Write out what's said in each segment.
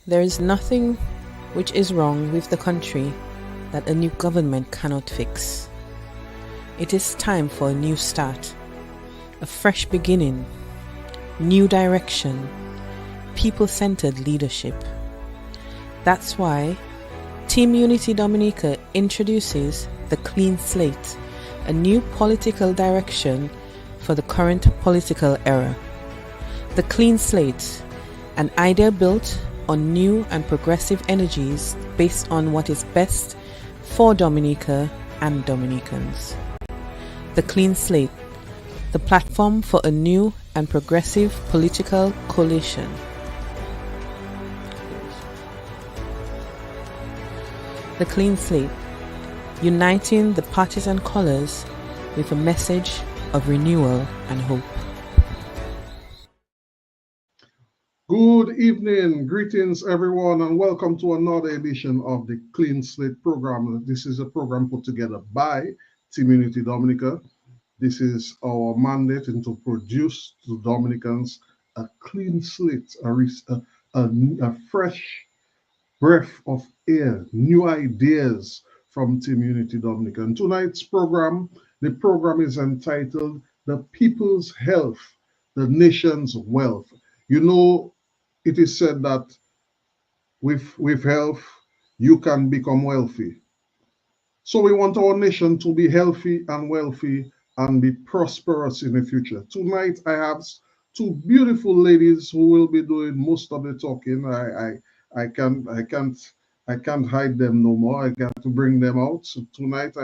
There is nothing which is wrong with the country that a new government cannot fix. It is time for a new start, a fresh beginning, new direction, people-centered leadership. That's why Team Unity Dominica introduces the Clean Slate, a new political direction for the current political era. The Clean Slate, an idea built on new and progressive energies based on what is best for Dominica and Dominicans. The Clean Slate, the platform for a new and progressive political coalition. The Clean Slate, uniting the partisan colors with a message of renewal and hope. Good evening, greetings everyone, and welcome to another edition of the Clean Slate program. This is a program put together by Team Unity Dominica. This is our mandate to produce to Dominicans a clean slate, a fresh breath of air, new ideas from Team Unity Dominica. And tonight's program, the program is entitled The People's Health, the Nation's Wealth. You know, it is said that with health, you can become wealthy. So we want our nation to be healthy and wealthy and be prosperous in the future. Tonight, I have two beautiful ladies who will be doing most of the talking. I can't hide them no more. I got to bring them out. So tonight,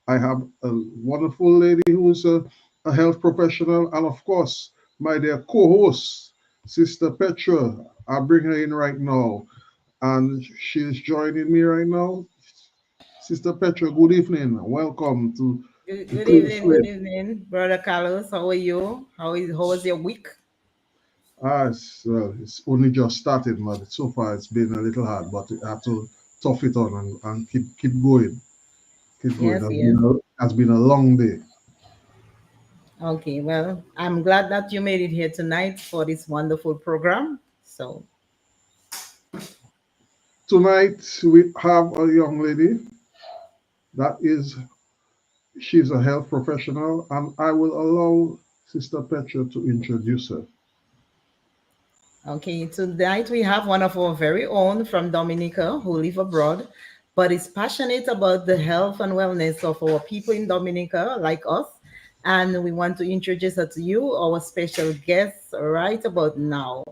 I have a wonderful lady who is a health professional, and of course, my dear co-host, Sister Petra. I'll bring her in right now, and she's joining me right now. Sister Petra, good evening. Welcome to Good, the good Clean evening, good Slate. evening, Brother Carlos. How are you? How was your week? It's only just started, but so far it's been a little hard, but I have to tough it on and keep going. Keep going. Yes, yes. Has been a long day. Okay, well, I'm glad that you made it here tonight for this wonderful program. So, Tonight we have a young lady that is she's a health professional, and I will allow Sister Petra to introduce her. okay, tonight we have one of our very own from Dominica who live abroad, but is passionate about the health and wellness of our people in Dominica, like us. And we want to introduce her to you, our special guest, right about now.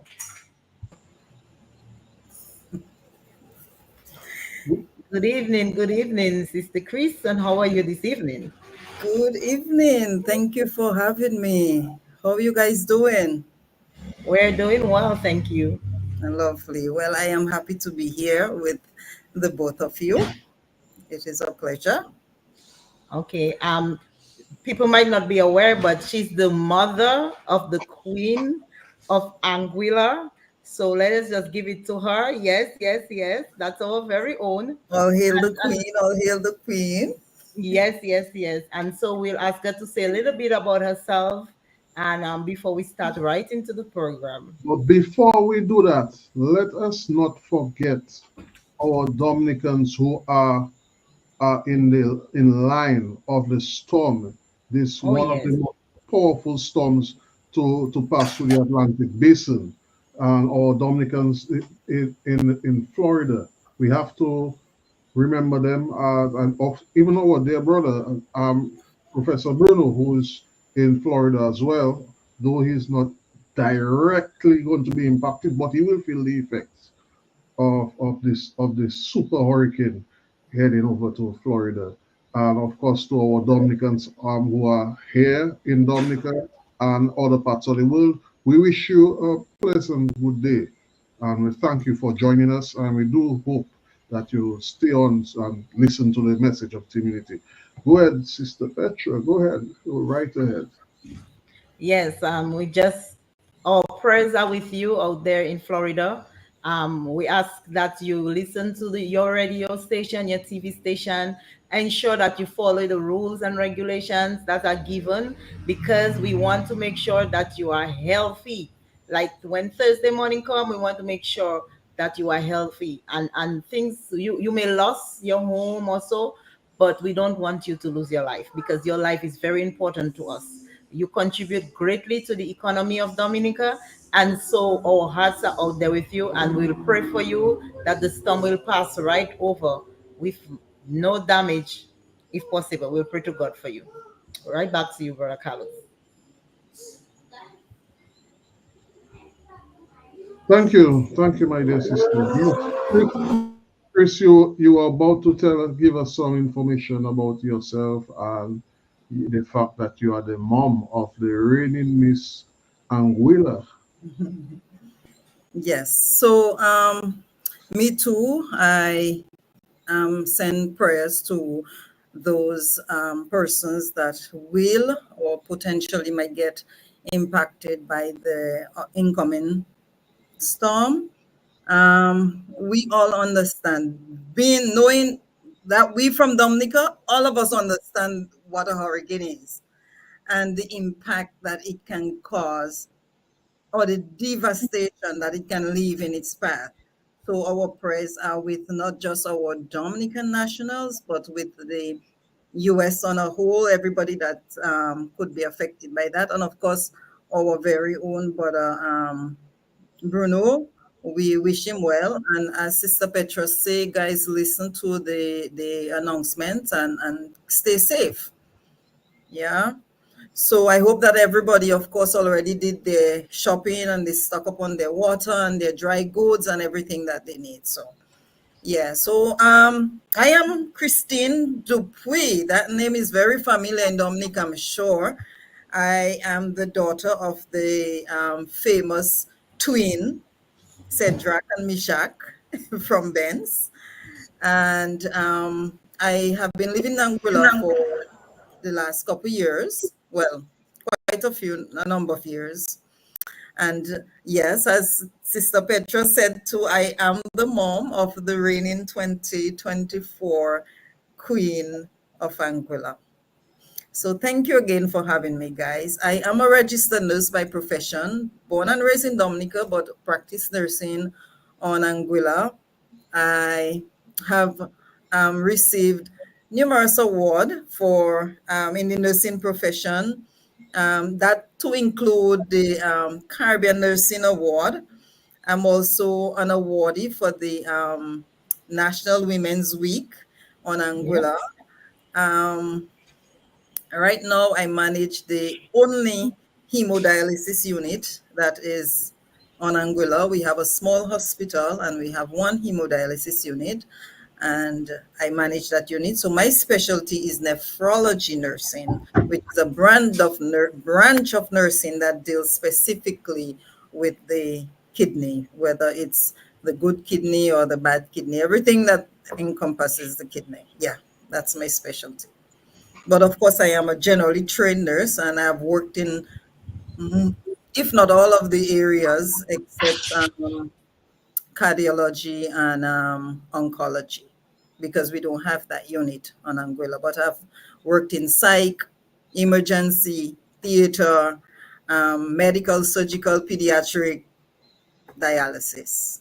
Good evening, Sister Chris, and how are you this evening? Good evening. Thank you for having me. How are you guys doing? We're doing well, thank you. Lovely. Well, I am happy to be here with the both of you. It is a pleasure. Okay. People might not be aware, but she's the mother of the Queen of Anguilla. So let us just give it to her. Yes, yes, yes. That's our very own. All hail the And queen, all hail the queen. yes, yes, yes. And so we'll ask her to say a little bit about herself, and before we start right into the program. But before we do that, let us not forget our Dominicans who are in line of the storm. This Oh, one of the yes. most powerful storms to pass through the Atlantic Basin. And our Dominicans in Florida, we have to remember them, and even our dear brother, Professor Bruno, who is in Florida as well, though he's not directly going to be impacted, but he will feel the effects of this super hurricane heading over to Florida. And of course, to our Dominicans who are here in Dominica and other parts of the world, we wish you a pleasant good day. And we thank you for joining us. And we do hope that you stay on and listen to the message of Community. Go ahead, Sister Petra. Go ahead. Go right ahead. Yes, we just our prayers are with you out there in Florida. We ask that you listen to your radio station, your TV station, ensure that you follow the rules and regulations that are given because we want to make sure that you are healthy. Like when Thursday morning come, we want to make sure that you are healthy, and things, you may lose your home also, but we don't want you to lose your life, because your life is very important to us. You contribute greatly to the economy of Dominica, and so our hearts are out there with you, and we'll pray for you that the storm will pass right over with no damage. If possible, we'll pray to God for you. Right back to you, Brother Carlos. Thank you, my dear sister. Yes, Chris, you are about to give us some information about yourself and the fact that you are the mom of the reigning Miss Anguilla. Yes. So, me too. I send prayers to those persons that will or potentially might get impacted by the incoming storm. We all understand, being knowing that we from Dominica, all of us understand what a hurricane is and the impact that it can cause or the devastation that it can leave in its path. So our prayers are with not just our Dominican nationals, but with the US on a whole, everybody that could be affected by that. And of course, our very own brother Bruno, we wish him well. And as Sister Petra say, guys, listen to the announcement and stay safe. Yeah. So I hope that everybody, of course, already did their shopping and they stock up on their water and their dry goods and everything that they need. So yeah. So I am Christine Dupuy. That name is very familiar in Dominic, I'm sure. I am the daughter of the famous twin Cedric and Mishak from Benz. And I have been living in Anguilla for the last couple of years. Well, quite a number of years. And yes, as Sister Petra said too, I am the mom of the reigning 2024 Queen of Anguilla. So thank you again for having me, guys. I am a registered nurse by profession, born and raised in Dominica, but practice nursing on Anguilla. I have received numerous awards for in the nursing profession. That to include the Caribbean Nursing Award. I'm also an awardee for the National Women's Week on Yeah. Anguilla. Um, right now, I manage the only hemodialysis unit that is on Anguilla. We have a small hospital and we have one hemodialysis unit, and I manage that unit. So my specialty is nephrology nursing, which is a branch of nursing that deals specifically with the kidney, whether it's the good kidney or the bad kidney, everything that encompasses the kidney. Yeah, that's my specialty. But of course, I am a generally trained nurse and I've worked in, mm, if not all of the areas, except cardiology and oncology, because we don't have that unit on Anguilla. But I've worked in psych, emergency, theater, medical, surgical, pediatric, dialysis.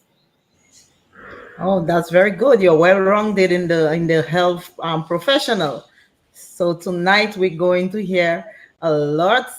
Oh, that's very good. You're well rounded in the health professional. So tonight we're going to hear a lot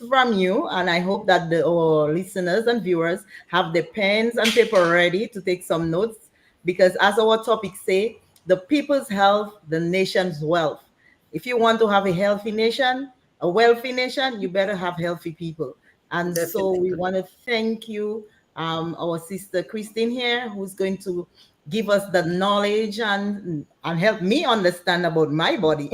from you, and I hope that our listeners and viewers have the pens and paper ready to take some notes, because as our topic say, the people's health, the nation's wealth. If you want to have a healthy nation, a wealthy nation, you better have healthy people. And so we Definitely. want to thank you, our sister Christine here, who's going to give us the knowledge and help me understand about my body,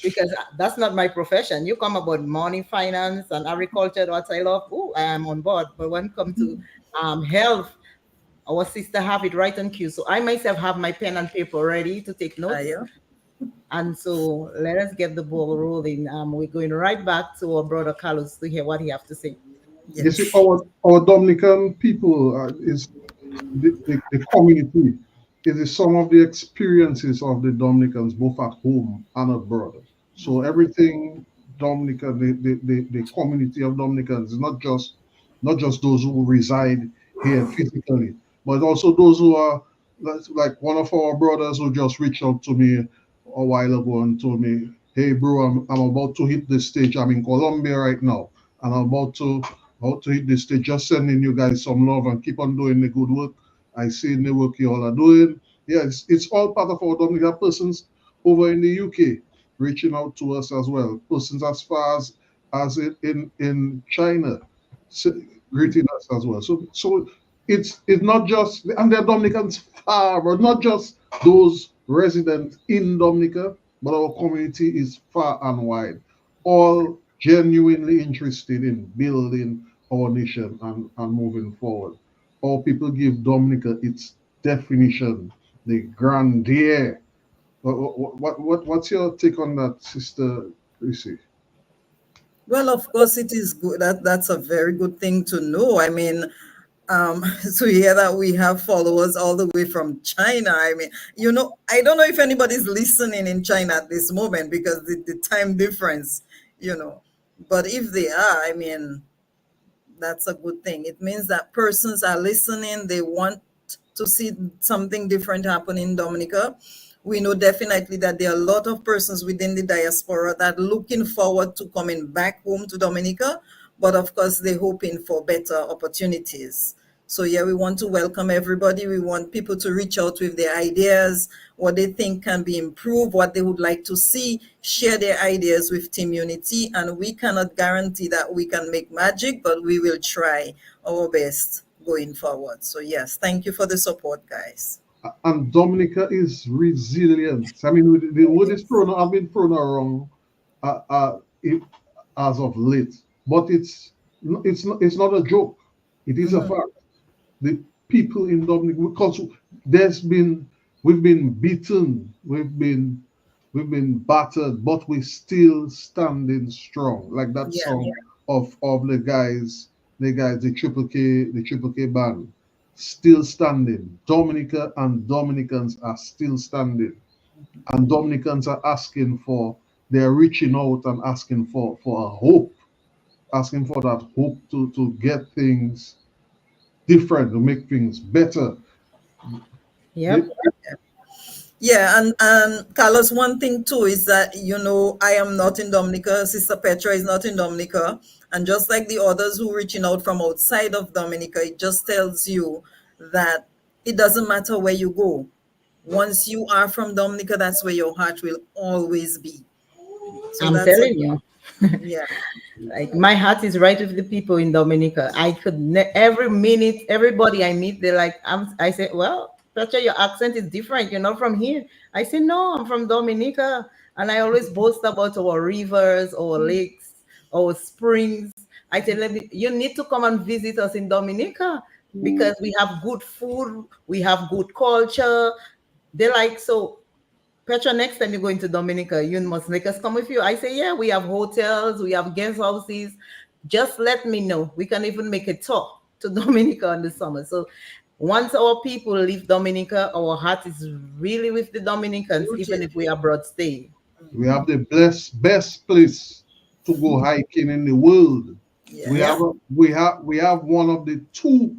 because that's not my profession. You come about money, finance, and agriculture, what I love. Oh, I am on board. But when it comes to health, our sister have it right on cue. So I myself have my pen and paper ready to take notes. Yeah. And so let us get the ball rolling. We're going right back to our brother Carlos to hear what he have to say. You see, Yes. our Dominican people is the community. It is some of the experiences of the Dominicans, both at home and abroad. So everything Dominican, the community of Dominicans is not just those who reside here physically, but also those who are like one of our brothers who just reached out to me a while ago and told me, "Hey, bro, I'm about to hit the stage. I'm in Colombia right now, and I'm about to hit the stage. Just sending you guys some love and keep on doing the good work. I see the work you all are doing. Yeah, it's all part of our Dominican persons over in the UK reaching out to us as well. Persons as far as in China greeting us as well. So it's not just, and the Dominicans far, but not just those residents in Dominica, but our community is far and wide, all genuinely interested in building our nation and moving forward. All people give Dominica its definition, the grandeur. What's your take on that, Sister Chrissy? Well, of course, it is good. That's a very good thing to know. I mean, to hear that we have followers all the way from China. I mean, I don't know if anybody's listening in China at this moment because the time difference, you know. But if they are, I mean, that's a good thing. It means that persons are listening. They want to see something different happen in Dominica. We know definitely that there are a lot of persons within the diaspora that looking forward to coming back home to Dominica, but of course they're hoping for better opportunities. So yeah, we want to welcome everybody. We want people to reach out with their ideas, what they think can be improved, what they would like to see, share their ideas with Team Unity. And we cannot guarantee that we can make magic, but we will try our best going forward. So yes, thank you for the support, guys. And Dominica is resilient. I mean, the word is thrown, I've been thrown around as of late, but it's not a joke. It is a Mhm. fact. The people in Dominica, because there's been we've been beaten, we've been battered, but we still standing strong. Like that Yeah. song of the Triple K band, still standing. Dominica and Dominicans are still standing, and Dominicans are asking for. They're reaching out and asking for a hope, asking for that hope to get things different, to make things better. They, Yep. Yeah, and Carlos, one thing too is that I am not in Dominica. Sister Petra is not in Dominica, and just like the others who reaching out from outside of Dominica, it just tells you that it doesn't matter where you go. Once you are from Dominica, that's where your heart will always be. So I'm that's a telling you. yeah. Like my heart is right with the people in Dominica. I could every minute, everybody I meet, they're like, I say, well, Petra, your accent is different. You're not from here. I say, no, I'm from Dominica, and I always boast about our rivers, our lakes, our springs. I tell them, you need to come and visit us in Dominica because we have good food, we have good culture. They're like, so Petra, next time you go into Dominica, you must make us come with you. I say, yeah, we have hotels, we have guest houses. Just let me know. We can even make a tour to Dominica in the summer. So once our people leave Dominica, our heart is really with the Dominicans, even Rooted. if we abroad stay. we have the best place to go hiking in the world. We Yes. have Yep. we have one of the two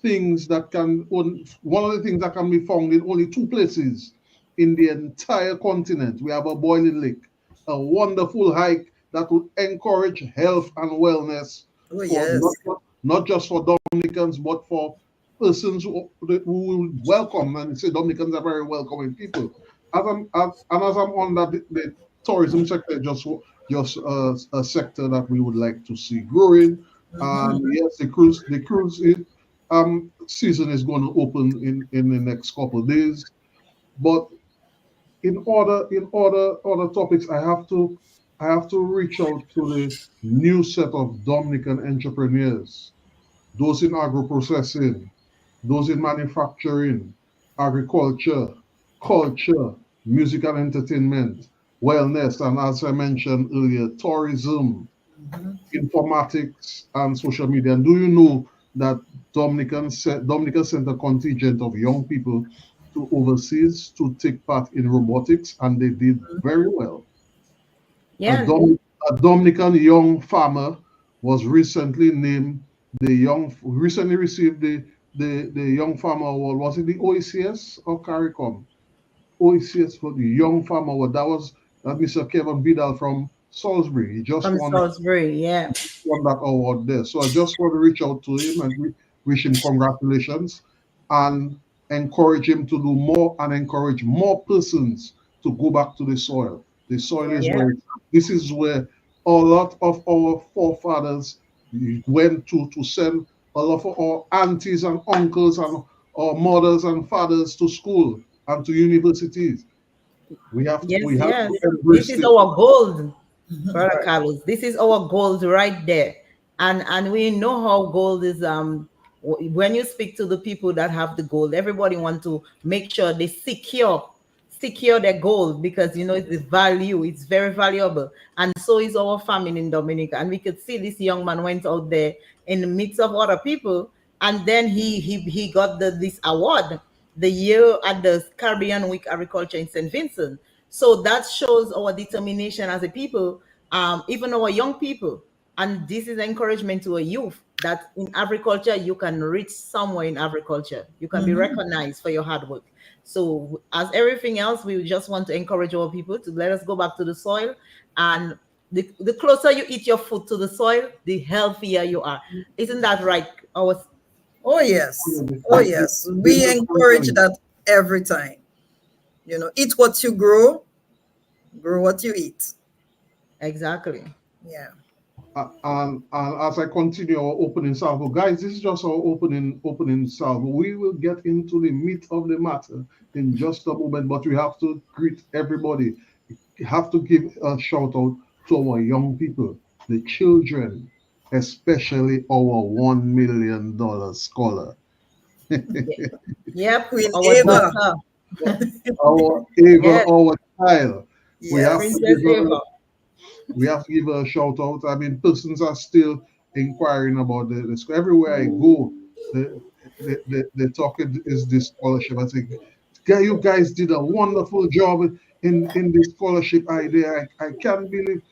things that can one of the things that can be found in only two places in the entire continent. We have a boiling lake, a wonderful hike that would encourage health and wellness Oh for yes. not just for Dominicans, but for persons who will welcome and say Dominicans are very welcoming people. As I'm on that, the tourism sector just a sector that we would like to see growing. Mhm. And yes, the cruise season is going to open in the next couple of days. But in other topics, I have to reach out to the new set of Dominican entrepreneurs, those in agro-processing, those in manufacturing, agriculture, culture, music and entertainment, wellness, and as I mentioned earlier, tourism, Mhm. informatics, and social media. And do you know that Dominica sent a contingent of young people to overseas to take part in robotics, and they did very well. A, Yeah. Dom- a Dominican young farmer was recently named recently received the Young Farmer Award. Was it the OECS or CARICOM? OECS for the Young Farmer Award. That was Mr. Kevin Vidal from Salisbury. He just From Salisbury, yeah. won that award there. So I just want to reach out to him and wish him congratulations and encourage him to do more and encourage more persons to go back to the soil. The soil is Yeah. where this is where a lot of our forefathers went to send a lot of our aunties and uncles and our mothers and fathers to school and to universities. We have Yes, to yes. This embrace is this. our gold, Brother Carlos. This is our gold right there. And we know how gold is when you speak to the people that have the gold, everybody want to make sure they secure their gold, because it's the value, it's very valuable. And so is our family in Dominica. And we could see this young man went out there in the midst of other people, and then he got this award the year at the Caribbean Week Agriculture in St. Vincent. So that shows our determination as a people, even our young people. And this is encouragement to a youth that in agriculture, you can reach somewhere in agriculture. You can be recognized for your hard work. So as everything else, we just want to encourage our people to let us go back to the soil. And the closer you eat your food to the soil, the healthier you are. Isn't that right? Oh, yes. Oh, yes. We encourage that every time. Eat what you grow what you eat. Exactly. Yeah. And as I continue our opening salvo, guys, this is just our opening salvo. We will get into the meat of the matter in just a moment, but we have to greet everybody. We have to give a shout out to our young people, the children, especially our $1 million scholar. Yep. Queen Our Ava. daughter. Our Ava, Yes. our child. We have Yes. to Princess give her Ava. we have to give her a shout out. I mean, persons are still inquiring about the school. Everywhere I go, the talk is this scholarship. I think, you guys did a wonderful job in this scholarship idea. I can't believe.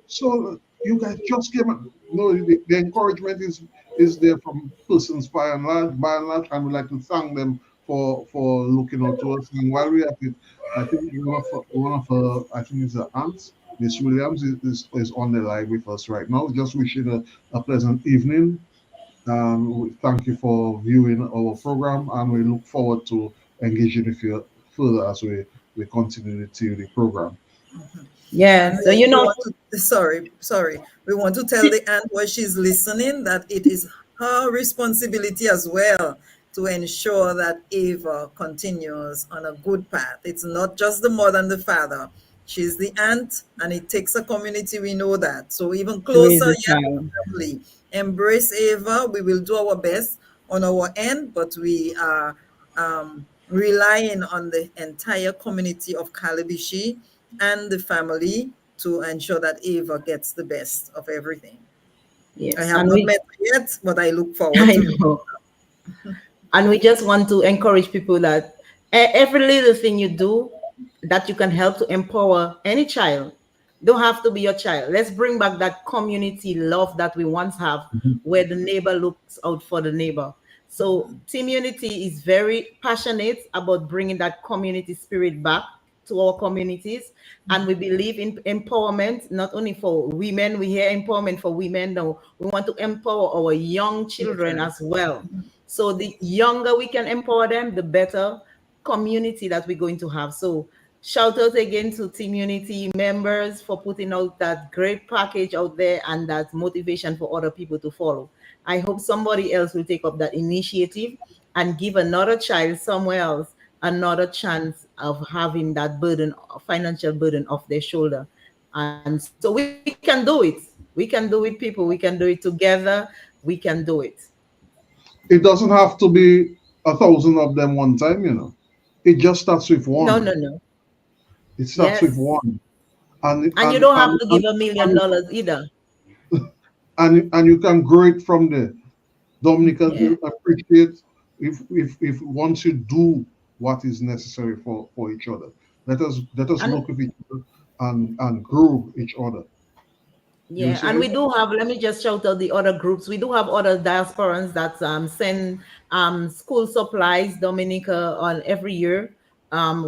So you guys just came. No, the encouragement is there from persons by and large, and we'd like to thank them for looking out to us. And while we are at it, I think one of her, I think it's her aunts, Miss Williams, is on the line with us right now. Just wishing a pleasant evening. We thank you for viewing our program, and we look forward to engaging with you further as we continue the program. Yeah. And So we want to, sorry. We want to tell the aunt while she's listening that it is her responsibility as well to ensure that Ava continues on a good path. It's not just the mother and the father. She's the aunt, and it takes a community. We know that. So even to raise closer, a yeah, child. family. Embrace Ava. We will do our best on our end, but we are relying on the entire community of Calabishi and the family to ensure that Ava gets the best of everything. I Yes. have And not we met her yet, but I look forward I to it. know. And we just want to encourage people that every little thing you do that you can help to empower any child, don't have to be your child. Let's bring back that community love that we once have, where the neighbor looks out for the neighbor. So Team Unity is very passionate about bringing that community spirit back to our communities. And we believe in empowerment, not only for women. We hear empowerment for women. No, we want to empower our young children as well. So the younger we can empower them, the better community that we're going to have. So shout out again to Team Unity members for putting out that great package out there and that motivation for other people to follow. I hope somebody else will take up that initiative and give another child somewhere else another chance of having that burden, financial burden off their shoulder. And so we can do it. We can do it, people. We can do it together. We can do it. It doesn't have to be 1,000 of them one time, It just starts with No, no, one. no. It starts with Yes. one, and And you don't have to give $1 million either. and you can grow it from there. Dominicans Yeah. will appreciate if once you do what is necessary for each other. Let us And look at each other and grow each other. You Yeah, and say? we do have, let me just shout out the other groups. We do have other diasporans that send school supplies, Dominica, on every year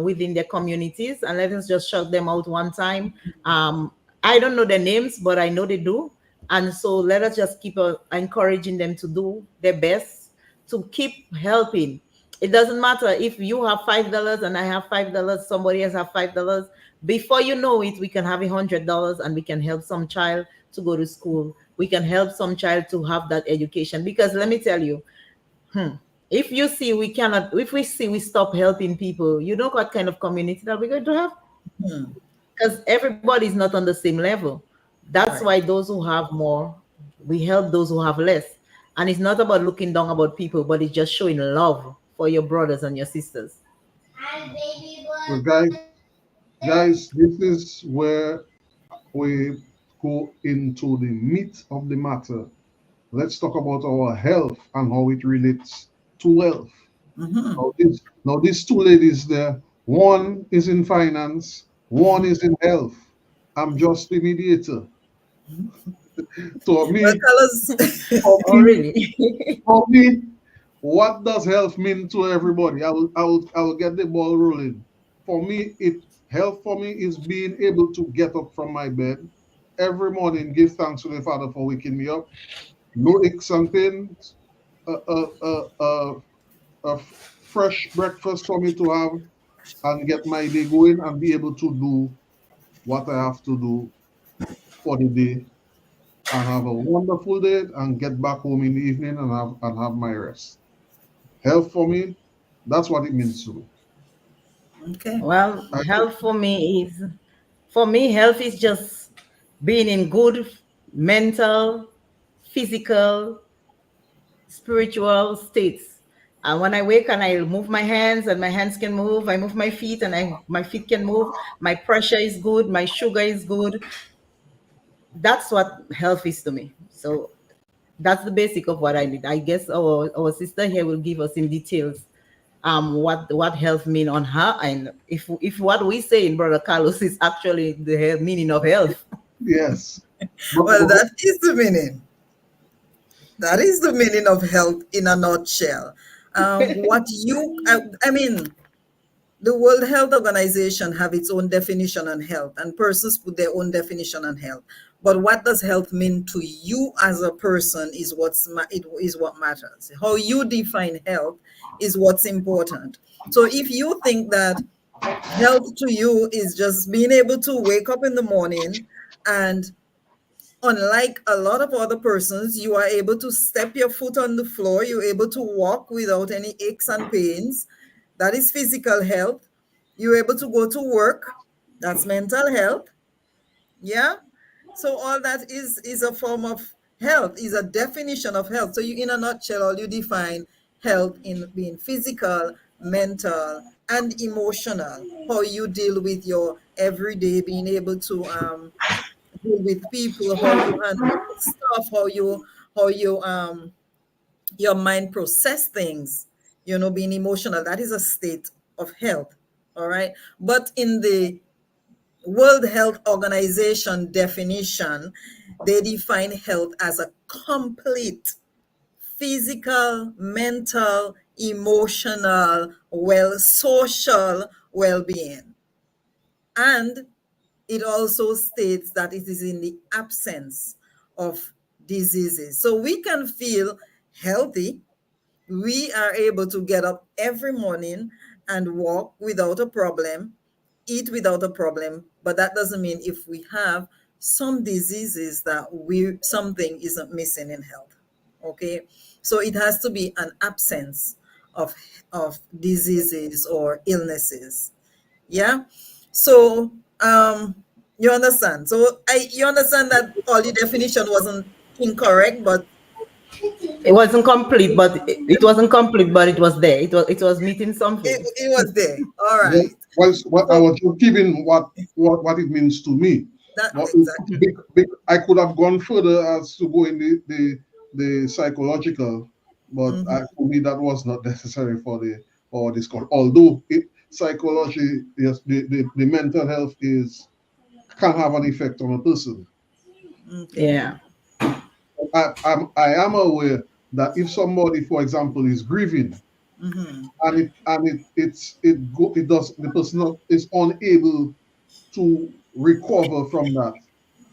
within their communities. And let us just shout them out one time. I don't know their names, but I know they do. And so let us just keep encouraging them to do their best to keep helping. It doesn't matter if you have $5 and I have $5, somebody else have $5. Before you know it, we can have $100 and we can help some child to go to school. We can help some child to have that education. Because let me tell you, if you see we cannot, if we see we stop helping people, you know what kind of community that we're going to have? Hmm. Because everybody is not on the same level. That's Right. why those who have more, we help those who have less. And it's not about looking down about people, but it's just showing love for your brothers and your sisters. Well, guys, this is where we go into the meat of the matter. Let's talk about our health and how it relates to wealth. Mm-hmm. Now these two ladies there, one is in finance, one is in health. I'm just the mediator. So Well, me, tell us. for Oh, me, really? for me, what does health mean to everybody? I will get the ball rolling. For me, health for me is being able to get up from my bed every morning, give thanks to the Father for waking me up. No aches and pains, a, a, a, a, fresh breakfast for me to have and get my day going and be able to do what I have to do for the day and have a wonderful day and get back home in the evening and have my rest. Health for me, that's what it means to me. Okay. Well, I think, health for me, health is just being in good mental, physical, spiritual states. And when I wake and I move my hands and my hands can move, I move my feet and my feet can move. My pressure is good, my sugar is good. That's what health is to me. So that's the basic of what I need. I guess our sister here will give us in details what health mean on her, and if what we say in Brother Carlos is actually the meaning of health. yes. But, Well, but that is the meaning. That is the meaning of health in a nutshell. What you, I mean, the World Health Organization have its own definition on health, and persons put their own definition on health. But what does health mean to you as a person is it is what matters. How you define health is what's important. So if you think that health to you is just being able to wake up in the morning and unlike a lot of other persons, you are able to step your foot on the floor, you're able to walk without any aches and pains. That is physical health. You're able to go to work. That's mental health. Yeah. So all that is a form of health, is a definition of health. So you, in a nutshell, all you define health in being physical, mental, and emotional. How you deal with your everyday, being able to deal with people, how you handle stuff, how you your mind process things, being emotional. That is a state of health. All right. But in the World Health Organization definition, they define health as a complete physical, mental, emotional, social well-being. And it also states that it is in the absence of diseases. So we can feel healthy. We are able to get up every morning and walk without a problem, eat without a problem, but that doesn't mean if we have some diseases that something isn't missing in health. Okay? So it has to be an absence of diseases or illnesses. Yeah. So you understand. So you understand that all the definition wasn't incorrect, but It wasn't complete, but it wasn't complete, but it was there. It was meeting something. it was there. All yeah, right. I So was just giving what it means to me. that But exactly. I could have gone further as to go in the psychological, but Hmm. for me that was not necessary for this call. Although psychology, yes, the mental health can have an effect on a person. Okay. Yeah, I am aware that if somebody, for example, is grieving Mm-hmm. it does the person is unable to recover from that,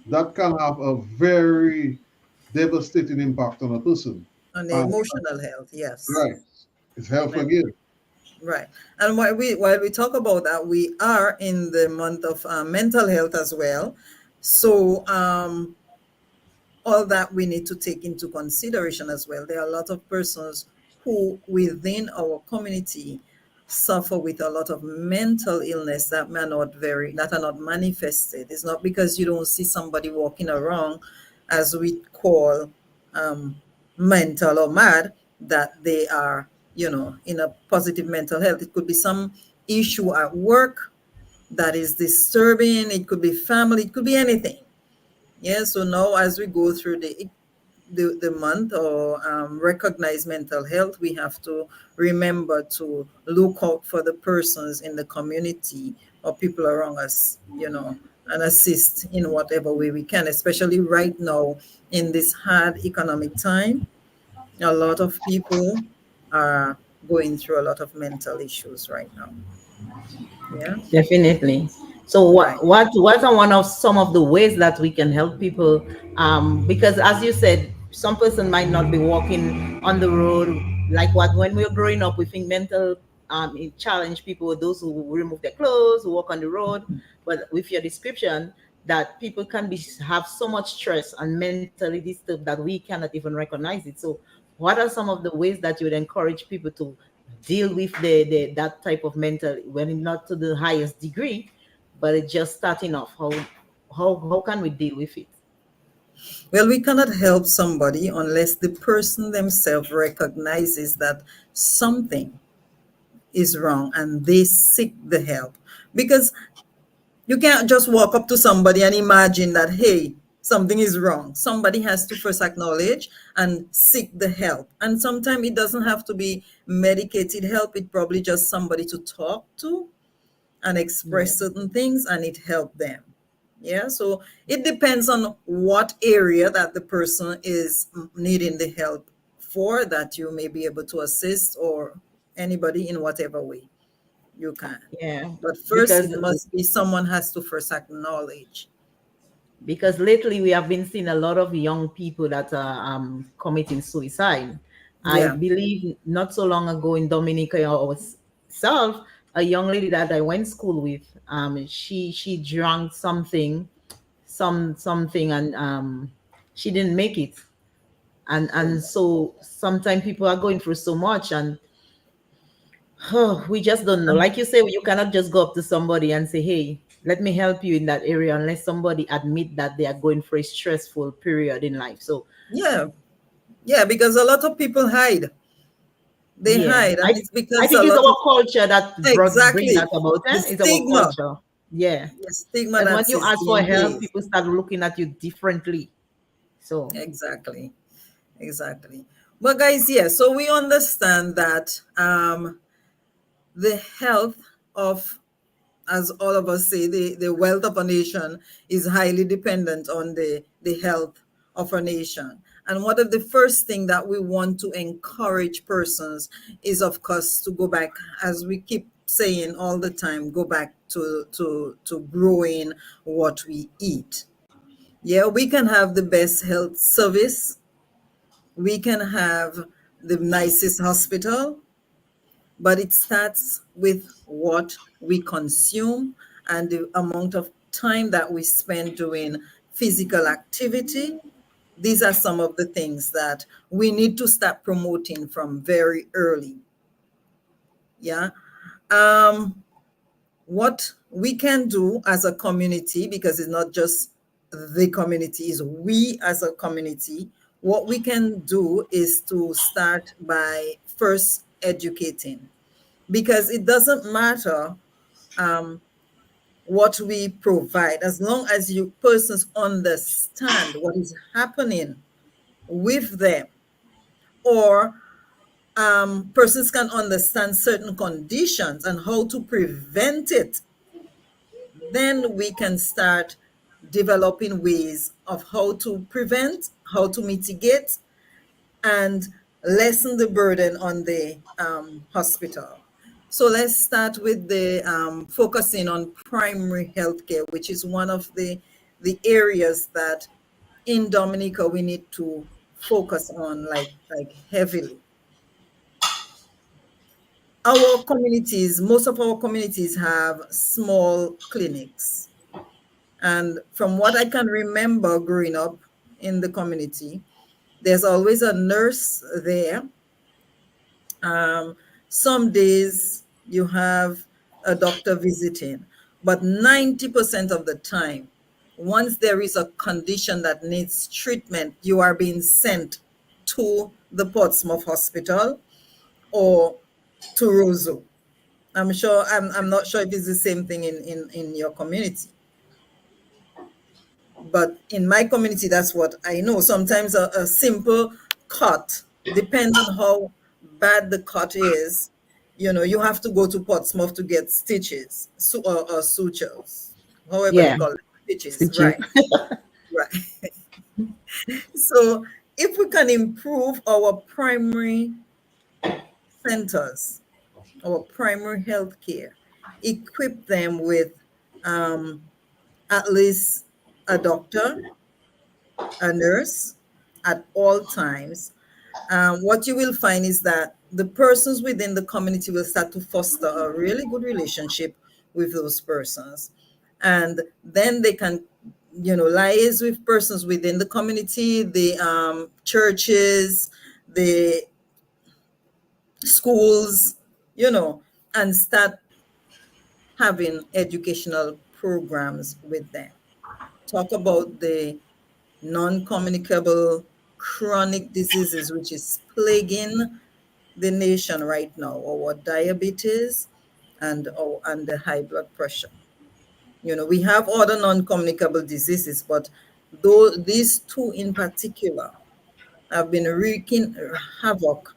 that can have a very devastating impact on a person. On the And emotional health, yes. right, it's health Right. again. Right. And while we talk about that, we are in the month of mental health as well. So all that we need to take into consideration as well. There are a lot of persons who within our community suffer with a lot of mental illness that are not manifested. It's not because you don't see somebody walking around as we call um, mental or mad that they are, in a positive mental health. It could be some issue at work that is disturbing. It could be family. It could be anything. Yeah, so now as we go through the month or recognize mental health, we have to remember to look out for the persons in the community or people around us, and assist in whatever way we can, especially right now in this hard economic time. A lot of people are going through a lot of mental issues right now. Yeah, definitely. So right. what are one of some of the ways that we can help people? Because as you said, some person might not be walking on the road like what when we were growing up. We think mental it challenge people, those who remove their clothes, who walk on the road. But with your description, that people can be have so much stress and mentally disturbed that we cannot even recognize it. So, what are some of the ways that you would encourage people to deal with the that type of mental when it's not to the highest degree, but it's just starting off? How can we deal with it? Well, we cannot help somebody unless the person themselves recognizes that something is wrong and they seek the help. Because you can't just walk up to somebody and imagine that, hey, something is wrong. Somebody has to first acknowledge and seek the help. And sometimes it doesn't have to be medicated help, it probably just somebody to talk to and Yeah. express certain things and it helped them. Yeah, so it depends on what area that the person is needing the help for, that you may be able to assist, or anybody in whatever way you can. Yeah, But first, because it must be someone has to first acknowledge. lately we have been seeing a lot of young people that are committing suicide. I Yeah. believe not so long ago in Dominica herself, a young lady that I went school with, she drank something, and she didn't make it. And so sometimes people are going through so much, and we just don't know. Like you say, you cannot just go up to somebody and say, "Hey, let me help you in that area," unless somebody admit that they are going through a stressful period in life. So, Yeah. Yeah, because a lot of people hide. They yeah, hide, and it's I because a think it's lot of our culture that bring exactly that about. the It's our stigma, culture. Yeah, the stigma that when that you is ask for being help, placed. people start looking at you differently. So, Exactly. Exactly. But guys, yeah, so we understand that the health of, as all of us say, the wealth of a nation is highly dependent on the health of a nation. And one of the first thing that we want to encourage persons is, of course, to go back, as we keep saying all the time, go back to growing what we eat. Yeah, we can have the best health service, we can have the nicest hospital, but it starts with what we consume and the amount of time that we spend doing physical activity. These are some of the things that we need to start promoting from very early. Yeah. Um, what we can do as a community, because it's not just the community, is we as a community, what we can do is to start by first educating, because it doesn't matter um, what we provide, as long as you persons understand what is happening with them, or persons can understand certain conditions and how to prevent it, then we can start developing ways of how to prevent, how to mitigate, and lessen the burden on the hospital. So let's start with the focusing on primary healthcare, which is one of the areas that in Dominica we need to focus on like heavily. Our communities, most of our communities have small clinics. And from what I can remember growing up in the community, there's always a nurse there. Some days you have a doctor visiting, but 90% of the time, once there is a condition that needs treatment, you are being sent to the Portsmouth Hospital or to Roseau. I'm not sure if it's the same thing in your community. But in my community, that's what I know. Sometimes a simple cut, depends on how bad the cut is, you have to go to Portsmouth to get stitches, or sutures, however they Yeah. call it, stitches, Stitches. right? Right. So if we can improve our primary centers, our primary health care, equip them with at least a doctor, a nurse at all times, what you will find is that the persons within the community will start to foster a really good relationship with those persons. And then they can, liaise with persons within the community, the churches, the schools, and start having educational programs with them. Talk about the non-communicable chronic diseases which is plaguing the nation right now, our diabetes and the high blood pressure. We have other non-communicable diseases, but though these two in particular have been wreaking havoc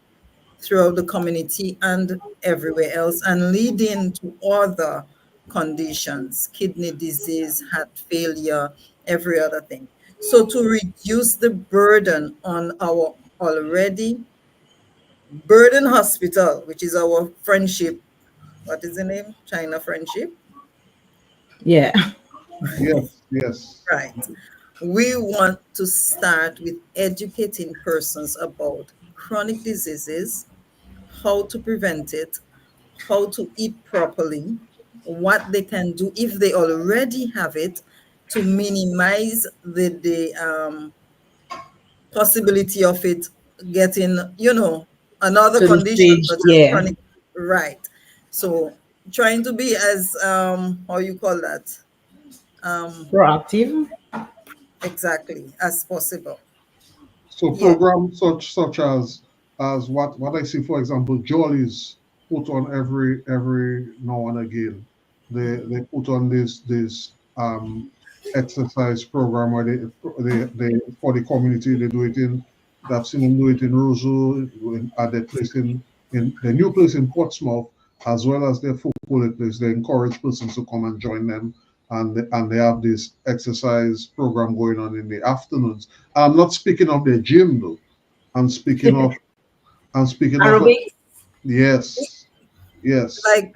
throughout the community and everywhere else, and leading to other conditions, kidney disease, heart failure, every other thing. So to reduce the burden on our already burden hospital, which is our friendship, what is the name? China Friendship, Yeah. Yes, yes. right? We want to start with educating persons about chronic diseases, how to prevent it, how to eat properly, what they can do if they already have it to minimize the possibility of it getting, another To the condition stage. such as Yeah. chronic, right? So trying to be as how you call that, Proactive. exactly as possible. So Yeah. programs such as what I see, for example, Jollies put on every now and again. They put on this exercise program where they for the community. They do it in. I've seen them do it in Roseau, at their place in the new place in Portsmouth, as well as their Foucault place. They encourage persons to come and join them, and they have this exercise program going on in the afternoons. I'm not speaking of the gym though. I'm speaking of I'm speaking of Aerobics. yes, yes, Like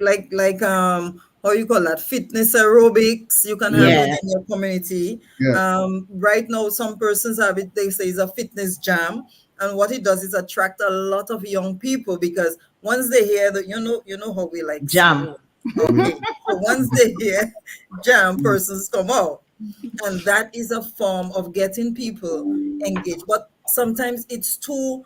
how you call that, fitness aerobics, you can have it Yeah. in your community. yeah. Right now some persons have it, they say it's a fitness jam, and what it does is attract a lot of young people, because once they hear that, you know how we like Jam. school. Okay, so once they hear jam, Mm. persons come out, and that is a form of getting people engaged. But sometimes it's too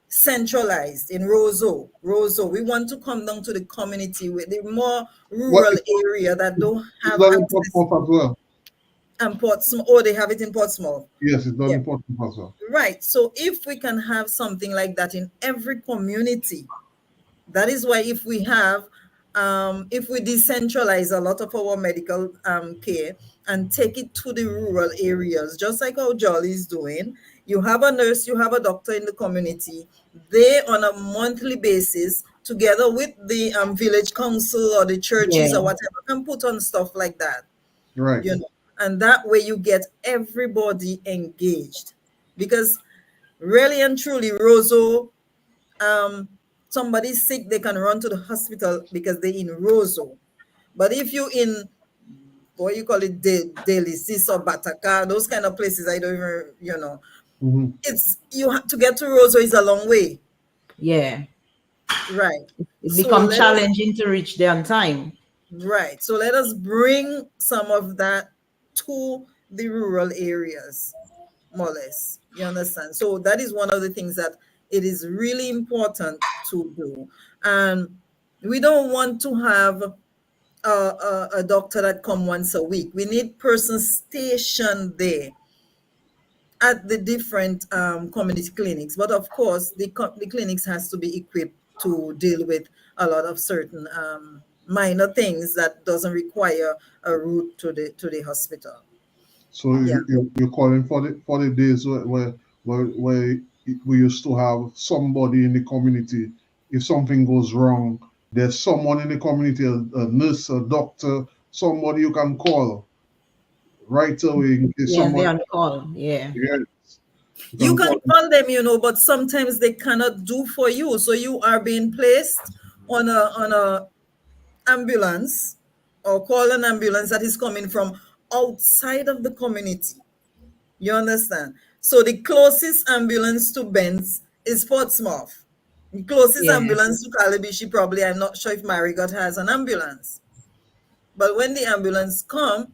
centralized in Roseau. We want to come down to the community with the more What rural area that don't it's have not in access. Portsmouth as well. And Portsmouth, oh, they have it in Portsmouth. Yes, it's not Yeah, in Portsmouth as well. right. So if we can have something like that in every community, that is why if we decentralize a lot of our medical care and take it to the rural areas, just like how Jolly is doing, you have a nurse, you have a doctor in the community. They on a monthly basis, together with the village council or the churches Yeah. or whatever, can put on stuff like that. Right. You know, And that way you get everybody engaged. Because really and truly, Roseau, somebody's sick, they can run to the hospital because they're in Roseau. But if you in, what you call it, Delicis or Bataka, those kind of places, I don't even, Mhm. it's, you have to get to Roseau is a long way. Yeah. Right. It So become let us, challenging to reach there on time. right. So let us bring some of that to the rural areas, more or less. You understand? So that is one of the things that it is really important to do. And we don't want to have a doctor that come once a week. We need persons stationed there at the different community clinics. But of course, the clinics has to be equipped to deal with a lot of certain minor things that doesn't require a route to the hospital. So Yeah. you're calling for the days where we used to have somebody in the community. If something goes wrong, there's someone in the community, a nurse, a doctor, somebody you can call right away in case Yeah, they somebody. on call. Yeah. Yes, you You can can call. call them, but sometimes they cannot do for you. So you are being placed on a ambulance, or call an ambulance that is coming from outside of the community. You understand? So the closest ambulance to Benz is Portsmouth. The closest Yeah. ambulance to Calabishi, probably, I'm not sure if Marigot has an ambulance. But when the ambulance come,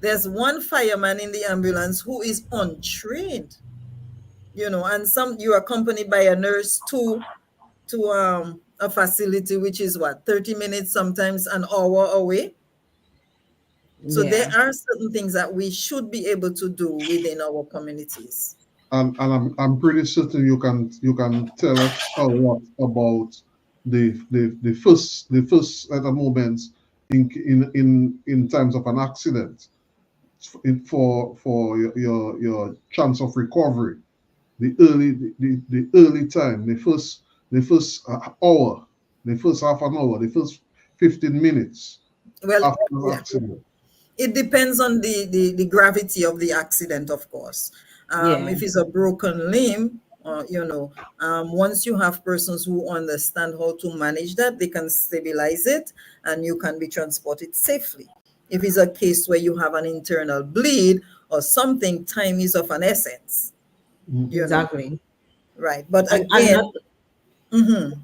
there's one fireman in the ambulance who is untrained, and some you are accompanied by a nurse to a facility which is what, 30 minutes, sometimes an hour away. So there Yeah. are certain things that we should be able to do within our communities. And I'm pretty certain you can tell us a lot about the first set of moments in terms of an accident, for your chance of recovery, the early time, the first hour, the first half an hour, the first 15 minutes Well, after the yeah, accident. it depends on the gravity of the accident, of course. Yeah. If it's a broken limb, once you have persons who understand how to manage that, they can stabilize it and you can be transported safely. If it's a case where you have an internal bleed or something, time is of an essence, you know, Exactly. right? But And again, not mhm.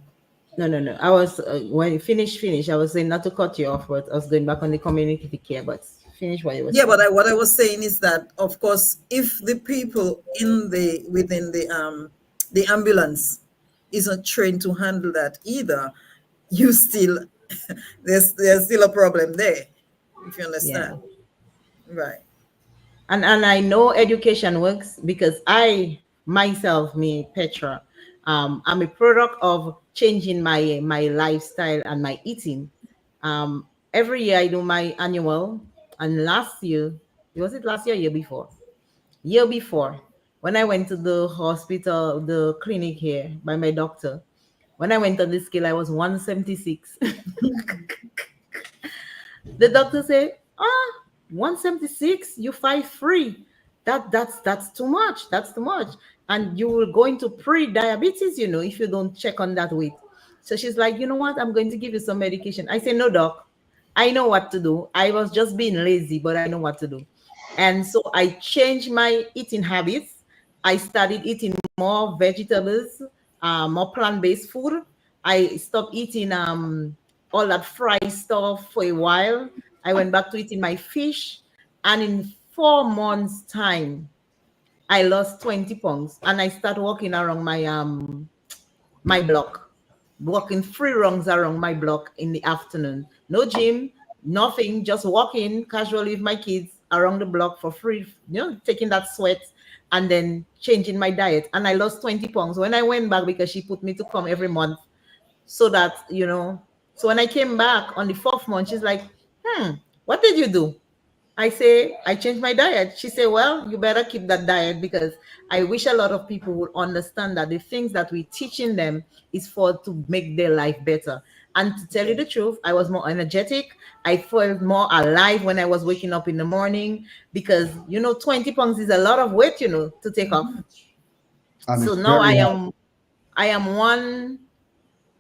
no. I was when you finish. I was saying not to cut you off, but I was going back on the community care. But finish what you were Yeah, but saying. what I was saying is that, of course, if the people within the ambulance isn't trained to handle that either, you still there's still a problem there, if you Yeah. understand. Right. And I know education works because I myself, me Petra, I'm a product of changing my lifestyle and my eating. Every year I do my annual, and last year, was it last year, year before? Year before, when I went to the hospital, the clinic here by my doctor, when I went on the scale, I was 176. The doctor said, 176, you 5'3". That's too much. That's too much. And you will go into pre-diabetes, if you don't check on that weight. So she's like, you know what? I'm going to give you some medication. I say, no, doc. I know what to do. I was just being lazy, but I know what to do. And so I changed my eating habits. I started eating more vegetables, more plant-based food. I stopped eating all that fried stuff for a while. I went back to eating my fish, and in 4 months' time, I lost 20 pounds, and I start walking around my block, walking 3 rounds around my block in the afternoon. No gym, nothing, just walking casually with my kids around the block for free, taking that sweat and then changing my diet. And I lost 20 pounds when I went back because she put me to come every month so that, so when I came back on the fourth month, she's like, what did you do? I say, I changed my diet. She said, well, you better keep that diet because I wish a lot of people would understand that the things that we're teaching them is for to make their life better. And to tell you the truth, I was more energetic. I felt more alive when I was waking up in the morning because 20 pounds is a lot of weight, to take off. And So it's now very I hard. am I am one.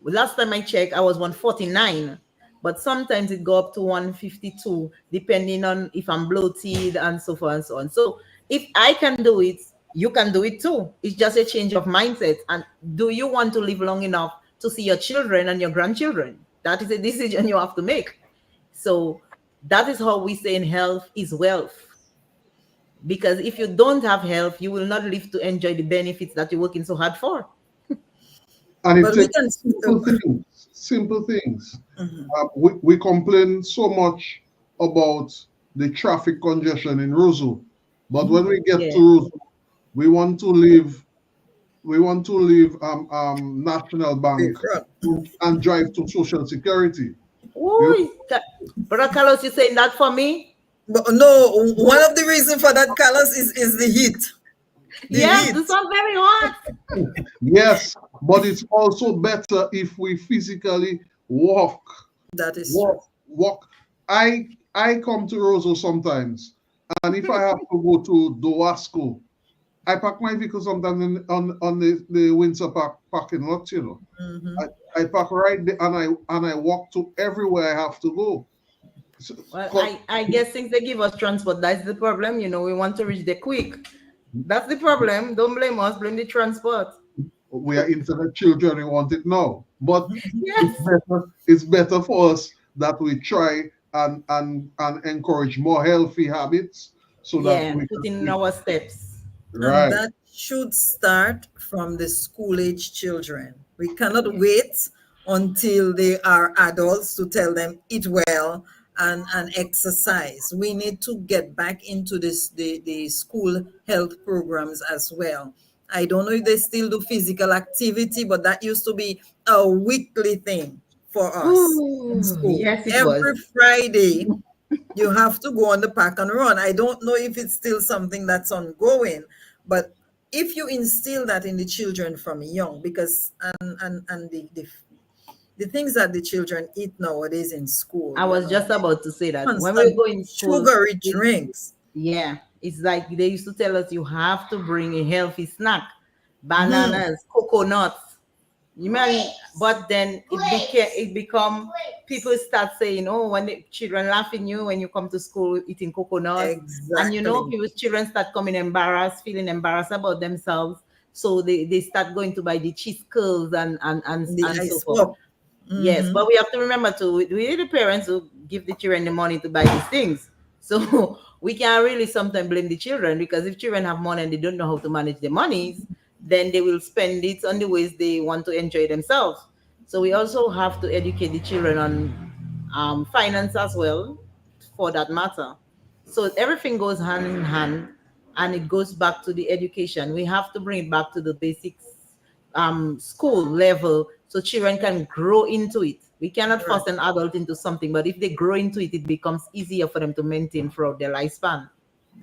Last time I checked, I was 149, but sometimes it go up to 152, depending on if I'm bloated and so forth and so on. So if I can do it, you can do it too. It's just a change of mindset. And do you want to live long enough to see your children and your grandchildren? That is a decision you have to make. So that is how we say in health is wealth. Because if you don't have health, you will not live to enjoy the benefits that you're working so hard for. And it But we takes can. simple things. Simple things. Mhm. We complain so much about the traffic congestion in Roseau, but when we get to Yeah. Roseau, we want to leave. We want to leave National Bank Bayfront. and drive to Social Security. You Ooh, Brother Carlos, you saying that for me? But no, one of the reasons for that, Carlos, is the heat. The Yes, heat. this one very hot. yes, but it's also better if we physically walk, That is true. walk. I come to Roseau sometimes, and if I have to go to Doasco, I park my vehicle sometimes on the Windsor Park parking lot. Mhm. I park right there and I walk to everywhere I have to go. So, Well, I guess since they give us transport, that's the problem. We want to reach there quick. That's the problem. Don't blame us, blame the transport. we are internet children, we want it now. But Yes. it's better for us that we try and encourage more healthy habits so that Yeah, put in our steps. And right. that should start from the school age children. We cannot wait until they are adults to tell them eat well and exercise. We need to get back into the school health programs as well. I don't know if they still do physical activity, but that used to be a weekly thing for us in Ooh, school. yes, it was. Every Friday, you have to go on the pack and run. I don't know if it's still something that's ongoing, but if you instill that in the children from young, because and the things that the children eat nowadays in school, I was just about to say that. When we constant go in school, sugary drinks. yeah, it's like they used to tell us you have to bring a healthy snack, Mhm. bananas, coconuts. You mean, but then it become people start saying, oh, when the children laughing you when you come to school eating coconuts, and Exactly. people's children start coming embarrassed, feeling embarrassed about themselves, so they start going to buy the cheese curls The and so ice forth. pop. Yes, Hmm. but we have to remember to we the parents who give the children the money to buy these things. So we can't really sometimes blame the children because if children have money and they don't know how to manage their monies, then they will spend it on the ways they want to enjoy themselves. So we also have to educate the children on finance as well, for that matter. So everything goes hand in hand, and it goes back to the education. We have to bring it back to the basics school level so children can grow into it. We cannot Right. force an adult into something, but if they grow into it, it becomes easier for them to maintain throughout their lifespan.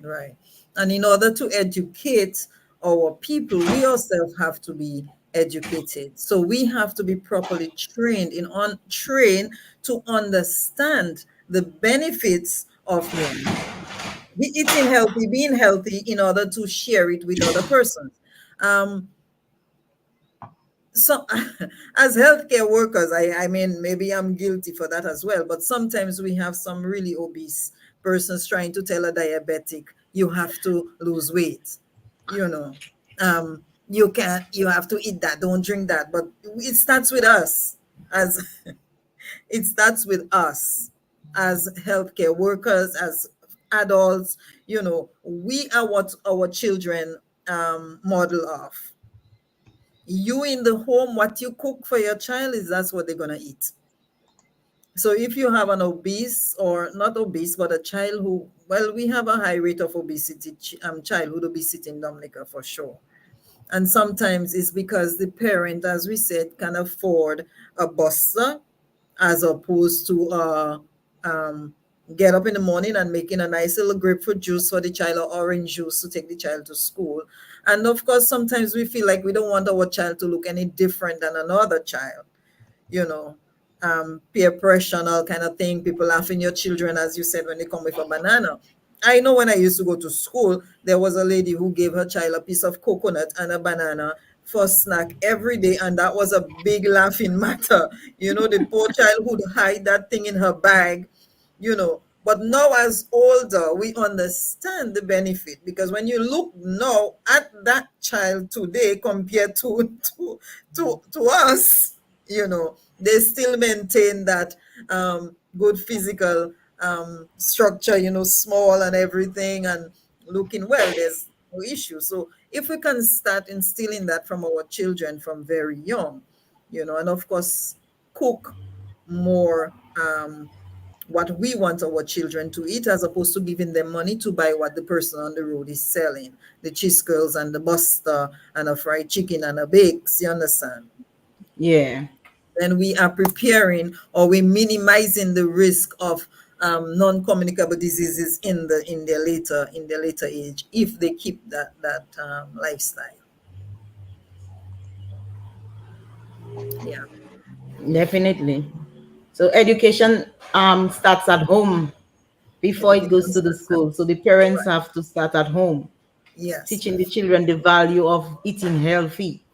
Right. And in order to educate our people, we ourselves have to be educated. So we have to be properly trained to understand the benefits of eating healthy, being healthy in order to share it with other persons. Um, so as healthcare workers, I mean, maybe I'm guilty for that as well, but sometimes we have some really obese persons trying to tell a diabetic you have to lose weight, you know. You can't, you have to eat that, don't drink that. But it starts with us as it starts with us as healthcare workers, as adults. We are what our children model of. You in the home, what you cook for your child is that's what they're gonna eat. So if you have an obese, or not obese, but a child who, well, we have a high rate of obesity, childhood obesity in Dominica for sure. And sometimes it's because the parent, as we said, can afford a buster as opposed to get up in the morning and making a nice little grapefruit juice for the child or orange juice to take the child to school. And of course, sometimes we feel like we don't want our child to look any different than another child, you know. peer pressure and all kind of thing. People laughing your children, as you said, when they come with a banana. I know when I used to go to school, there was a lady who gave her child a piece of coconut and a banana for snack every day, and that was a big laughing matter. The poor child would hide that thing in her bag, But now, as older, we understand the benefit, because when you look now at that child today compared to us, they still maintain that good physical structure, small and everything, and looking well. There's no issue. So if we can start instilling that from our children from very young, and of course cook more what we want our children to eat, as opposed to giving them money to buy what the person on the road is selling, the cheese curls and the buster and a fried chicken and a bakes, you understand? Yeah. Then we are preparing, or we're minimizing the risk of non-communicable diseases in their later age, if they keep that lifestyle. Yeah, Definitely. So education starts at home before it education goes to the starts at school. So the parents right. have to start at home, Yes. teaching the children the value of eating healthy.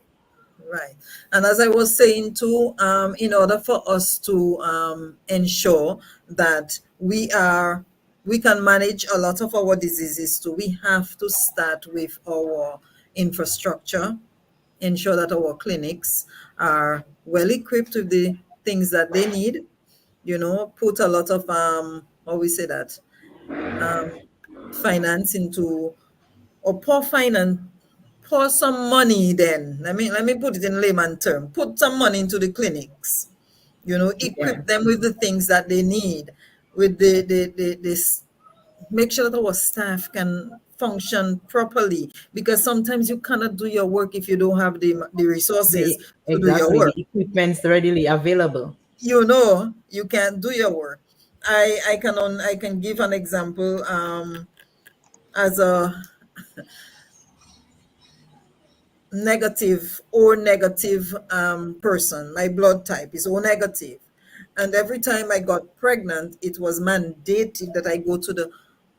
Right. And as I was saying too, in order for us to ensure that we can manage a lot of our diseases too, we have to start with our infrastructure, ensure that our clinics are well equipped with the things that they need, put a lot of how we say that, um, finance into, or pour some money. Then let me put it in layman term, put some money into the clinics, Yeah. equip them with the things that they need, with this, make sure that our staff can function properly, because sometimes you cannot do your work if you don't have the resources to do your Exactly, the work. equipment's readily available. You can't do your work. I can give an example, as a negative person. My blood type is O negative. And every time I got pregnant, it was mandated that I go to the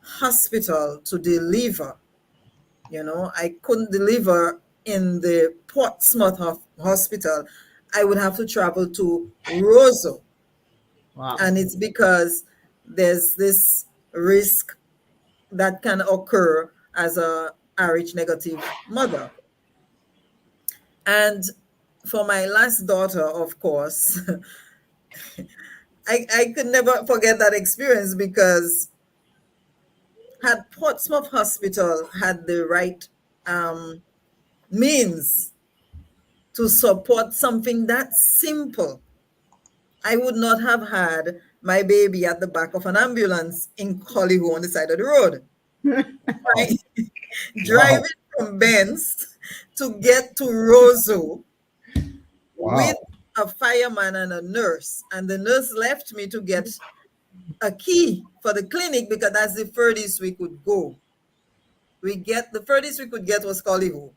hospital to deliver. I couldn't deliver in the Portsmouth hospital. I would have to travel to Roseau. Wow. And it's because there's this risk that can occur as a Rh negative mother. And for my last daughter, of course, I could never forget that experience, because had Portsmouth Hospital had the right um, means to support something that simple, I would not have had my baby at the back of an ambulance in Hollywood on the side of the road. Wow. Right? Wow. Driving from Benz to get to Roseau with Wow. a fireman and a nurse. And the nurse left me to get a key for the clinic, because that's the furthest we could go. The furthest we could get was Hollywood,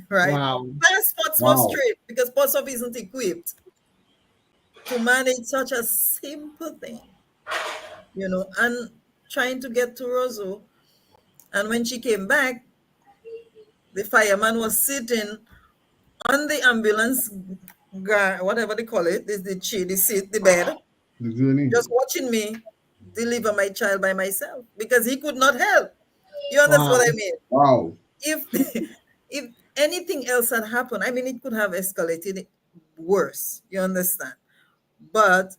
right? Wow. Past Portsmouth Wow. Street, because Portsmouth isn't equipped to manage such a simple thing, and trying to get to Roseau. And when she came back, the fireman was sitting on the ambulance, whatever they call it, the seat, the bed, The journey. just watching me deliver my child by myself, because he could not help. You understand Wow. what I mean? Wow. If if anything else had happened, I mean, it could have escalated worse. You understand? But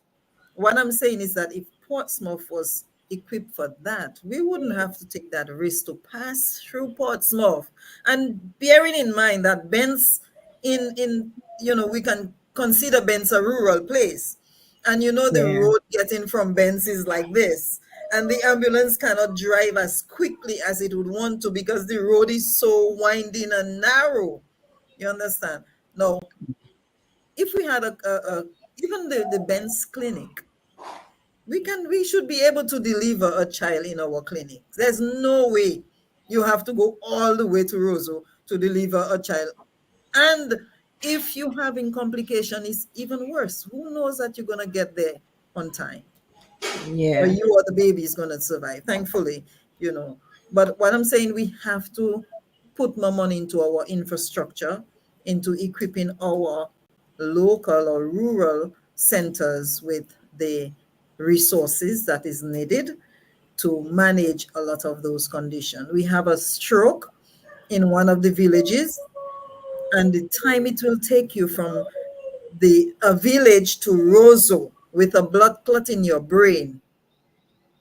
what I'm saying is that if Portsmouth was equipped for that, we wouldn't have to take that risk to pass through Portsmouth. And bearing in mind that Ben's we can consider Ben's a rural place. And the Yeah. road getting from Ben's is like this. And the ambulance cannot drive as quickly as it would want to, because the road is so winding and narrow. You understand? Now, if we had even the Ben's clinic, we should be able to deliver a child in our clinic. There's no way you have to go all the way to Roseau to deliver a child. And If you're having complication, it's even worse. Who knows that you're going to get there on time? Or Yeah, you or the baby is going to survive, thankfully, you know. But what I'm saying, we have to put more money into our infrastructure, into equipping our local or rural centers with the resources that is needed to manage a lot of those conditions. We have a stroke in one of the villages, and the time it will take you from the a village to Roseau with a blood clot in your brain,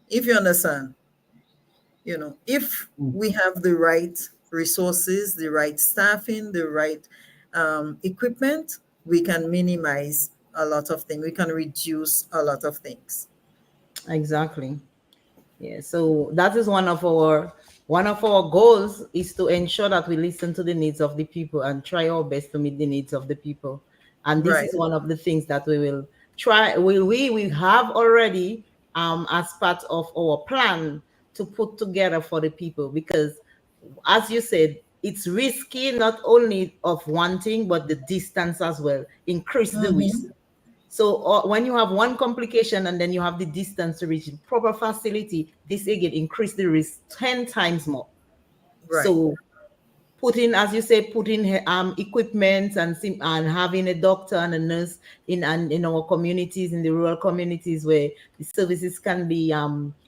if you understand, if Mm. we have the right resources, the right staffing, the right equipment, we can minimize a lot of things. We can reduce a lot of things. exactly. Yeah, so that is one of our goals is to ensure that we listen to the needs of the people and try our best to meet the needs of the people. And this Right. is one of the things that we will try. We have already as part of our plan to put together for the people, because as you said, it's risky not only of one thing but the distance as well. Increase the risk. Mhm. So when you have one complication and then you have the distance to reach proper facility, this again increase the risk 10 times more. Right. So putting, as you say, putting equipment and having a doctor and a nurse in our communities, in the rural communities where the services can be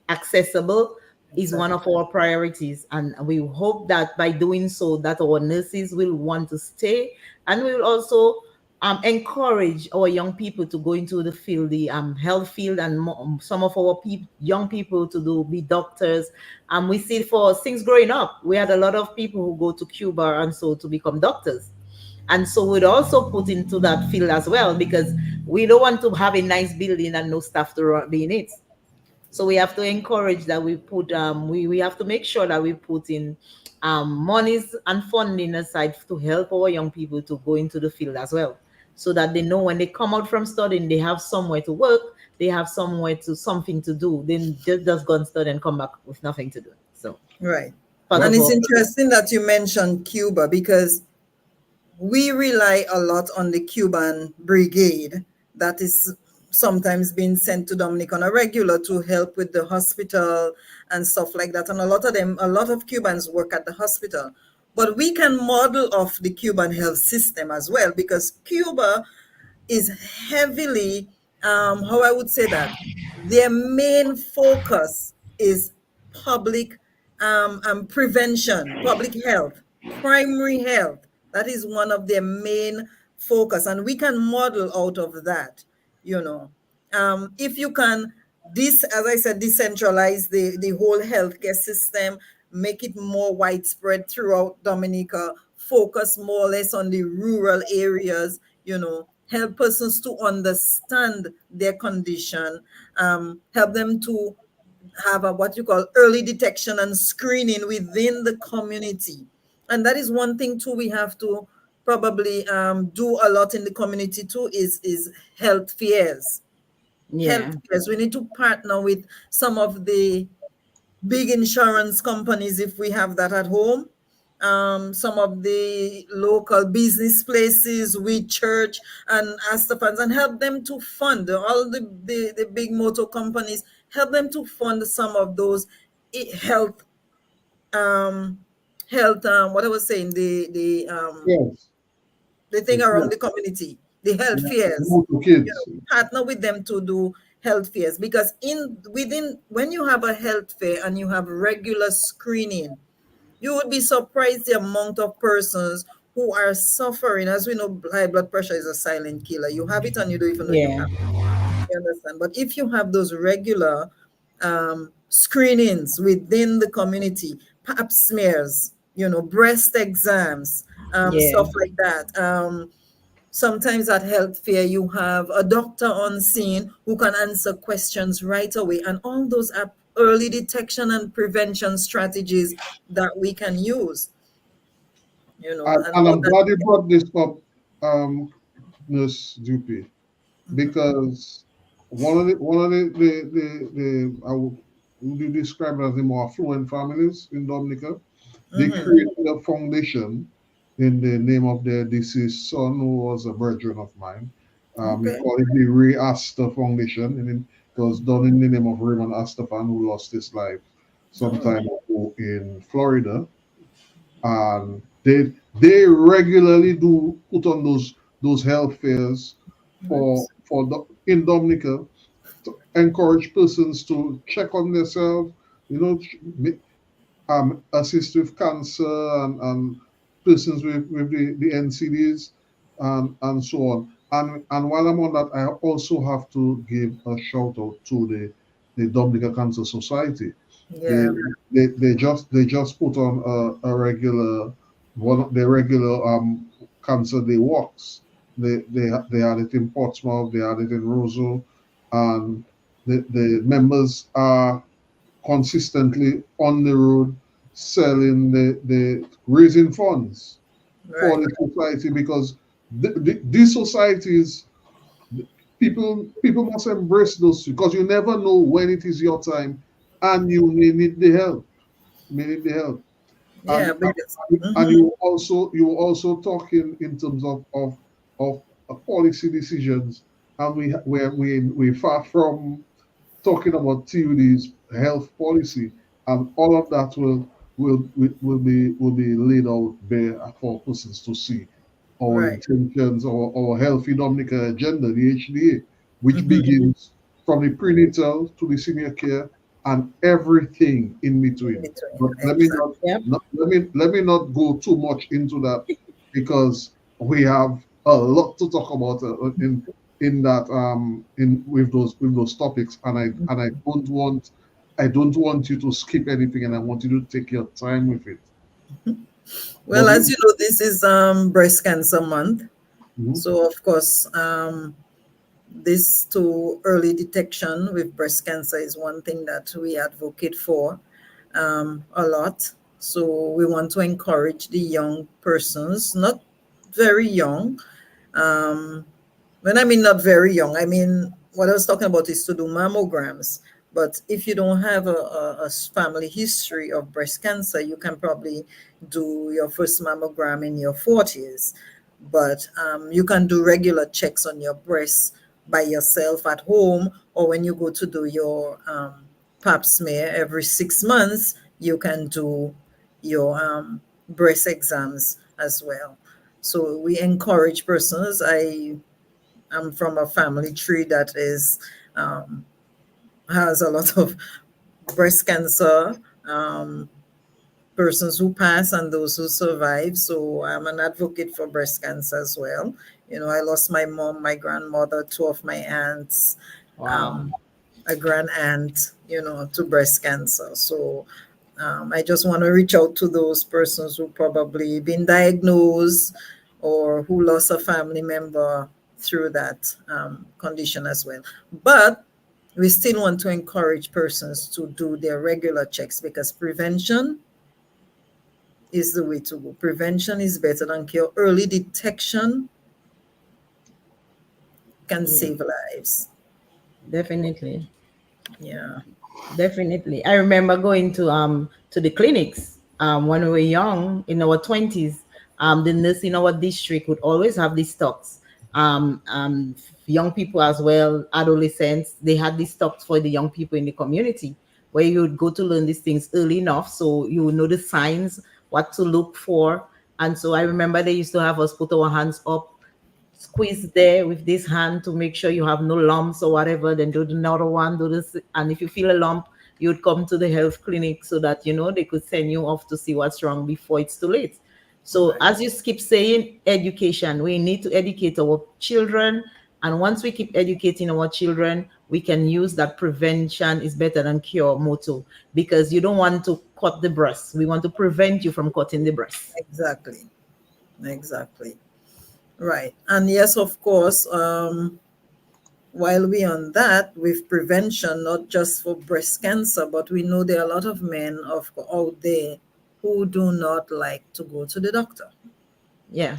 accessible, is one Exactly. of our priorities. And we hope that by doing so, that our nurses will want to stay, and we will also encourage our young people to go into the field, the health field, and some of our young people to be doctors. We see for things growing up, we had a lot of people who go to Cuba and so to become doctors. And so we'd also put into that field as well, because we don't want to have a nice building and no staff to be in it. So we have to encourage that we put we have to make sure that we put in monies and funding aside to help our young people to go into the field as well, so that they know when they come out from studying, they have somewhere to work, they have something to do. Then just go and study and come back with nothing to do. So Right. part What And of it's our interesting that you mentioned Cuba, because we rely a lot on the Cuban brigade that is sometimes being sent to Dominic on a regular to help with the hospital and stuff like that. And a lot of Cubans work at the hospital. But we can model off the Cuban health system as well, because Cuba is heavily, how I would say that, their main focus is public prevention, public health, primary health. That is one of their main focus, and we can model out of that. You know, if you can, as I said, decentralize the whole healthcare system, make it more widespread throughout Dominica, focus more or less on the rural areas, help persons to understand their condition, help them to have what you call early detection and screening within the community. And that is one thing too we have to probably do a lot in the community too, is health fairs. Health yeah, fairs. We need to partner with some of the big insurance companies if we have that at home, some of the local business places, with church and ask the funds and help them to fund all the big motor companies, help them to fund some of those health, um what I was saying, Yes. the thing It's around not. the community, the health Yeah. fairs. No to kids. Partner with them to do health fairs, because when you have a health fair and you have regular screening, you would be surprised the amount of persons who are suffering. As we know, high blood pressure is a silent killer. You have it and you don't even know you yeah, have it. You understand? But if you have those regular screenings within the community, pap smears, breast exams, yeah, stuff like that. Sometimes at health fair, you have a doctor on scene who can answer questions right away. And all those are early detection and prevention strategies that we can use, and And all I'm that. glad you brought this up, um, Nurse Dupe, Mhm. because one of the would you describe it as the more affluent families in Dominica, they Mhm. created a foundation in the name of their deceased son, who was a brethren of mine. We Okay. call it the Ray Astor Foundation, and it was done in the name of Raymond Astafan, who lost his life some Oh, time ago in Florida. And they regularly do put on those health fairs nice. for the, in Dominica, to encourage persons to check on themselves, you know, assist with cancer and persons with the NCDs and so on. And while I'm on that, I also have to give a shout out to the Dominica Cancer Society. They Yeah, they just put on a regular one of the regular cancer day walks. They had it in Portsmouth, they had it in Roseau, and the members are consistently on the road selling the raising funds for right. the society, because these societies, people must embrace those, because you never know when it is your time and you may need the help, may need the help. Yeah, and because and mhm, you also talking in terms of policy decisions, and we far from talking about TUD's health policy, and all of that will be laid out there for persons to see our right. intentions, our healthy Dominica agenda, the HDA, which Mhm, begins from the prenatal to the senior care and everything in in between. between, But exactly. Yep. let me not go too much into that, because we have a lot to talk about in that in with those topics, and I don't want you to skip anything, and I want you to take your time with it. Well, But as you know, this is breast cancer month. mhm, So of course, this to early detection with breast cancer is one thing that we advocate for a lot. So we want to encourage the young persons, not very young, um, when I mean not very young, I mean what I was talking about is to do mammograms. But if you don't have a family history of breast cancer, you can probably do your first mammogram in your 40s. But you can do regular checks on your breasts by yourself at home, or when you go to do your pap smear every 6 months, you can do your breast exams as well. So we encourage persons. I'm from a family tree that is um, has a lot of breast cancer um, persons who pass and those who survive. So I'm an advocate for breast cancer as well. You know, I lost my mom, my grandmother, two of my aunts, Wow. um, a grand aunt, to breast cancer. So I just want to reach out to those persons who probably been diagnosed or who lost a family member through that condition as well. But we still want to encourage persons to do their regular checks, because prevention is the way to go. Prevention is better than cure. Early detection can Yeah, save lives. definitely. Yeah. Definitely. I remember going to the clinics when we were young in our 20s. The nurse in our district would always have these talks. Young people as well, adolescents, they had these talks for the young people in the community, where you would go to learn these things early enough so you would know the signs, what to look for. And so I remember they used to have us put our hands up, squeeze there with this hand to make sure you have no lumps or whatever, then do another one, do this. And if you feel a lump, you'd come to the health clinic so that they could send you off to see what's wrong before it's too late. So Right. as you keep saying, education, we need to educate our children. And once we keep educating our children, we can use that prevention is better than cure motto, because you don't want to cut the breast, we want to prevent you from cutting the breast. Exactly. Exactly. Right. And yes, of course, while we on that with prevention, not just for breast cancer, but we know there are a lot of men out there who do not like to go to the doctor. Yeah.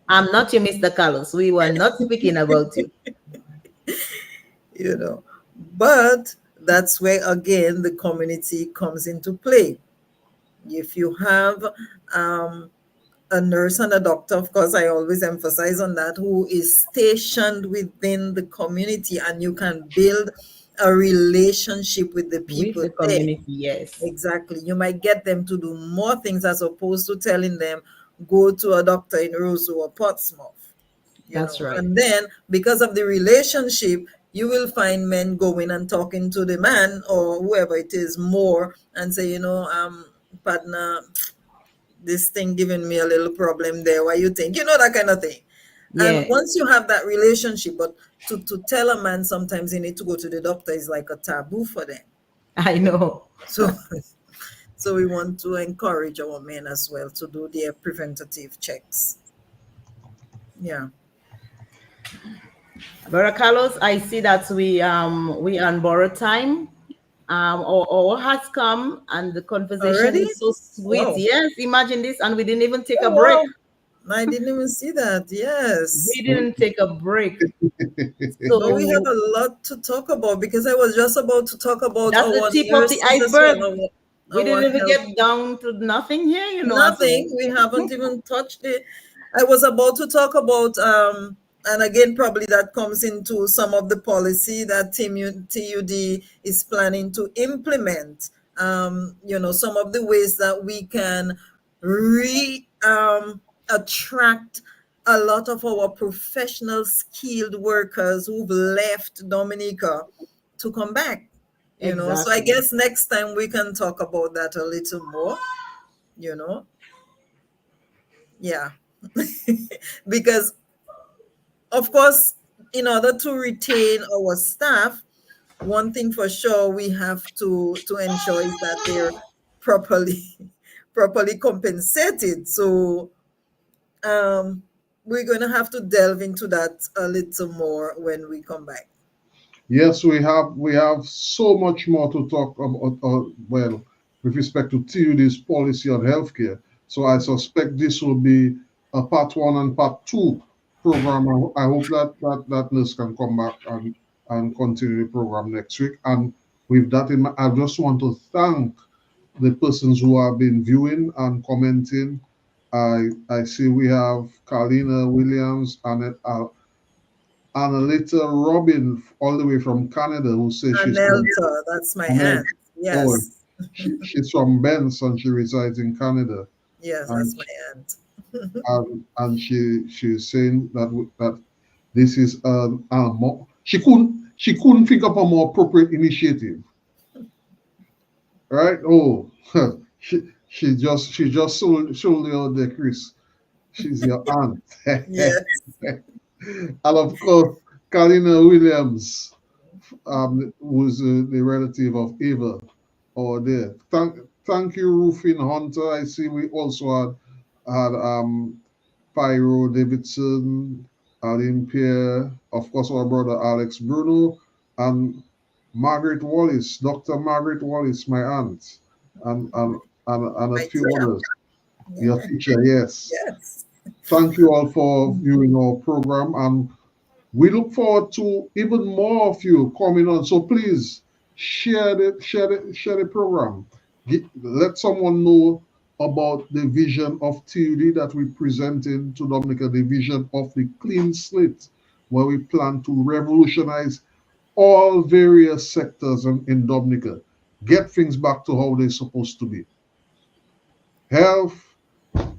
I'm not your Mr. Carlos. We were not speaking about you. you know. But that's where again the community comes into play. If you have a nurse and a doctor, of course, I always emphasize on that, who is stationed within the community, and you can build a relationship with the With people the there. community, yes. Exactly. You might get them to do more things as opposed to telling them, go to a doctor in Roseau or Portsmouth, That's right. And then because of the relationship, you will find men going and talking to the man or whoever it is more and say, partner, this thing giving me a little problem there. What you think? That kind of thing. And Yeah, once you have that relationship, but to tell a man sometimes he need to go to the doctor is like a taboo for them. I know. So so we want to encourage our men as well to do their preventative checks. Yeah. Brother Carlos, I see that we on borrowed time. Our has come and the conversation Already? is so sweet. Wow. Yes, imagine this, and we didn't even take a Oh break. wow. I didn't even see that. Yes. We didn't take a break. But we have So a lot to talk about because I was just about to talk about that's the our tip of the nurses as iceberg. well. We Our didn't even health. get down to nothing here, as well. Nothing. We haven't even touched it. I was about to talk about, and again, probably that comes into some of the policy that TUD is planning to implement. Some of the ways that we can attract a lot of our professional skilled workers who've left Dominica to come back. So I Exactly. guess next time we can talk about that a little more. You know, yeah. Because of course, in order to retain our staff, one thing for sure we have to ensure is that they're properly properly compensated. So we're going to have to delve into that a little more when we come back. Yes, we have so much more to talk about. Well, with respect to TUD's policy on healthcare. So I suspect this will be a part one and part two program. I hope that nurse can come back and continue the program next week. And with that in mind, I just want to thank the persons who have been viewing and commenting. I see we have Carlina Williams and a little Robin all the way from Canada who says she's from Anelta, that's my America. aunt. Oh, Yes. she's from Benson. She resides in Canada, Yes, and that's my aunt. and she's saying that this is a more she couldn't think of a more appropriate initiative, right? Oh, she just sold you out there, Chris. She's your aunt. Yes. And of course, Carlina Williams, who's the relative of Ava over there. Thank you, Rufin Hunter. I see we also had Pyro Davidson, Aline Pierre, of course, our brother Alex Bruno, and Margaret Wallace, Dr. Margaret Wallace, my aunt, and a My few teacher. others. Your Yeah. teacher, yes. Yes. Thank you all for viewing our program, and we look forward to even more of you coming on. So please share the program. Let someone know about the vision of TUD that we presented to Dominica, the vision of the clean slate, where we plan to revolutionize all various sectors in Dominica, get things back to how they're supposed to be. Health,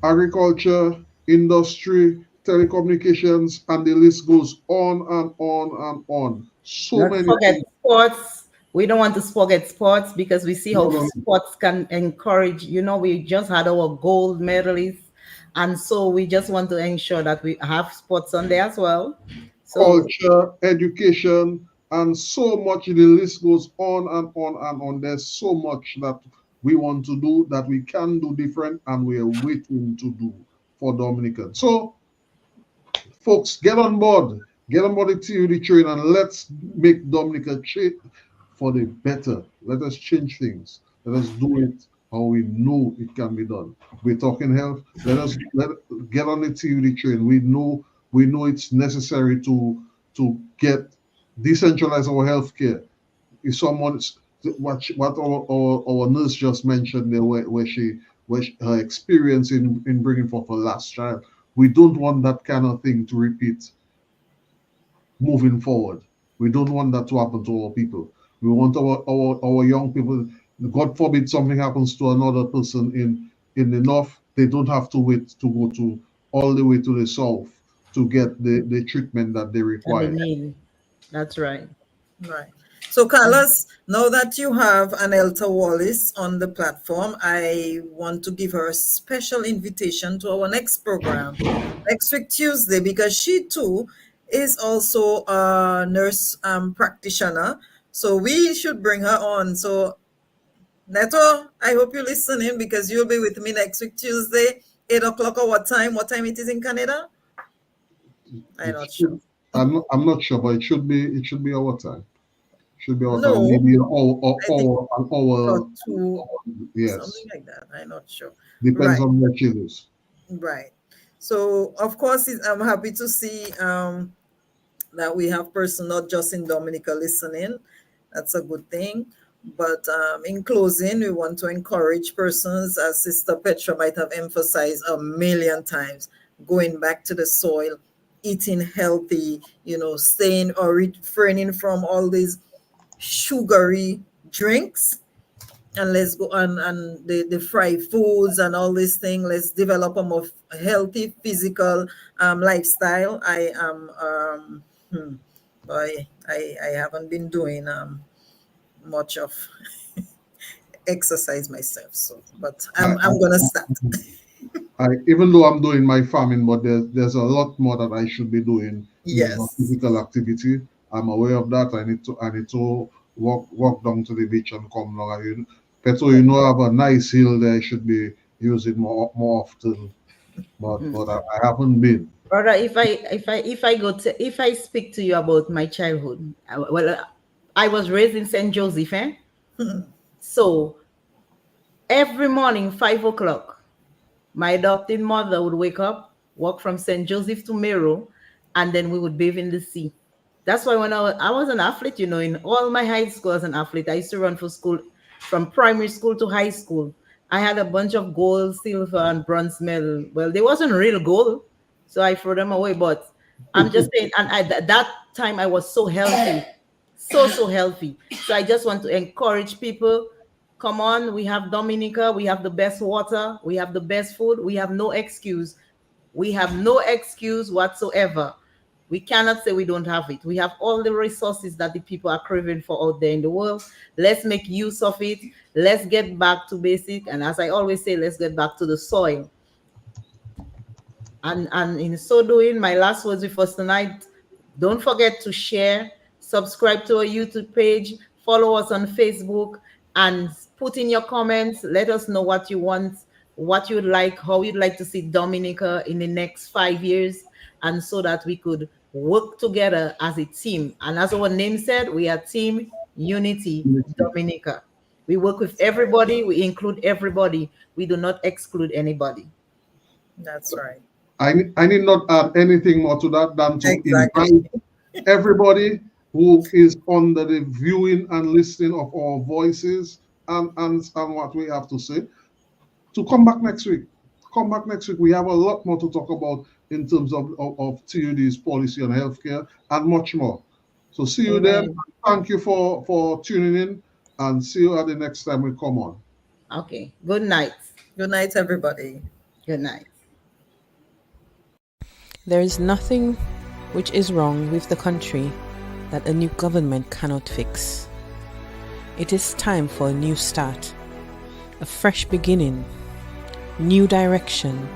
agriculture, industry, telecommunications, and the list goes on and on and on. So Not many forget things. sports. We don't want to forget sports because we see No, how no, no. sports can encourage. We just had our gold medalists, and so we just want to ensure that we have sports on there as well. So Culture, education, and so much. The list goes on and on and on. There's so much that we want to do that we can do different, and we are waiting to do for Dominican. So folks, get on board the TUD train, and let's make Dominica change for the better. Let us change things. Let us do it how we know it can be done. We're talking health. Let get on the TUD train. We know it's necessary to get decentralize our healthcare. If someone what our nurse just mentioned there, where she her experience in bringing forth her last child. We don't want that kind of thing to repeat moving forward. We don't want that to happen to our people. We want our young people, God forbid something happens to another person in the north, they don't have to wait to go to all the way to the south to get the treatment that they And require. the need. That's right. Right. So, Carlos, now that you have Anelta Wallace on the platform, I want to give her a special invitation to our next program next week, Tuesday, because she too is also a nurse practitioner. So, we should bring her on. So, Neto, I hope you listen in because you'll be with me next week, Tuesday, 8 o'clock or what time? What time it is in Canada? I'm not sure. I'm not sure, but it should be our time. Should be our time. No, Maybe an I think hour, or two, yes. something like that. I'm not sure. Depends Right. on where she is. Right. So, of course, I'm happy to see that we have person not just in Dominica listening. That's a good thing. But in closing, we want to encourage persons, as Sister Petra might have emphasized a million times, going back to the soil, eating healthy, staying or refraining from all these sugary drinks, and let's go on and the fried foods and all these things. Let's develop a more healthy physical lifestyle. I am I haven't been doing much of exercise myself, so but I'm gonna start. Even though I'm doing my farming, but there's a lot more that I should be doing in terms of Yes. physical activity. I'm aware of that. I need to walk down to the beach and come down. Petro, I have a nice hill there. I should be using more often, but I haven't been. Brother, if I speak to you about my childhood, I was raised in St. Joseph, So every morning, 5 o'clock, my adopted mother would wake up, walk from St. Joseph to Mero, and then we would bathe in the sea. That's why when I was an athlete, in all my high school as an athlete, I used to run for school from primary school to high school. I had a bunch of gold, silver, and bronze medal. Well, they wasn't real gold, so I threw them away. But I'm just saying, and at that time I was so healthy, so healthy. So I just want to encourage people. Come on, we have Dominica, we have the best water, we have the best food, we have no excuse. We have no excuse whatsoever. We cannot say we don't have it. We have all the resources that the people are craving for out there in the world. Let's make use of it. Let's get back to basic. And as I always say, let's get back to the soil. And in so doing, my last words with us tonight, don't forget to share, subscribe to our YouTube page, follow us on Facebook, and put in your comments. Let us know what you want, what you'd like, how you'd like to see Dominica in the next 5 years, and so that we could work together as a team. And as our name said, we are Team Unity Dominica. We work with everybody, we include everybody, we do not exclude anybody. That's right. I need not add anything more to that than to invite everybody who is under the viewing and listening of our voices and what we have to say to come back next week. Come back next week. We have a lot more to talk about in terms of TUD's policy on healthcare and much more. So see you then. Thank you for tuning in, and see you at the next time we come on. Okay. Good night. Good night, everybody. Good night. There is nothing which is wrong with the country that a new government cannot fix. It is time for a new start, a fresh beginning, new direction,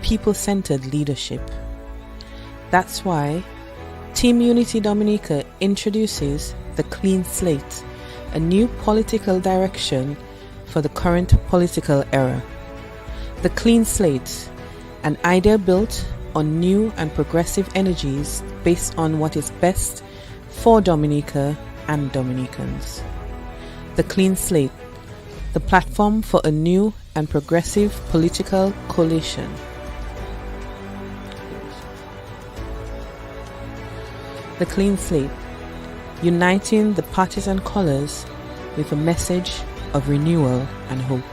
people-centered leadership. That's why Team Unity Dominica introduces the Clean Slate, a new political direction for the current political era. The Clean Slate, an idea built on new and progressive energies based on what is best for Dominica and Dominicans. The Clean Slate, the platform for a new and progressive political coalition. The Clean Slate, uniting the partisan colors with a message of renewal and hope.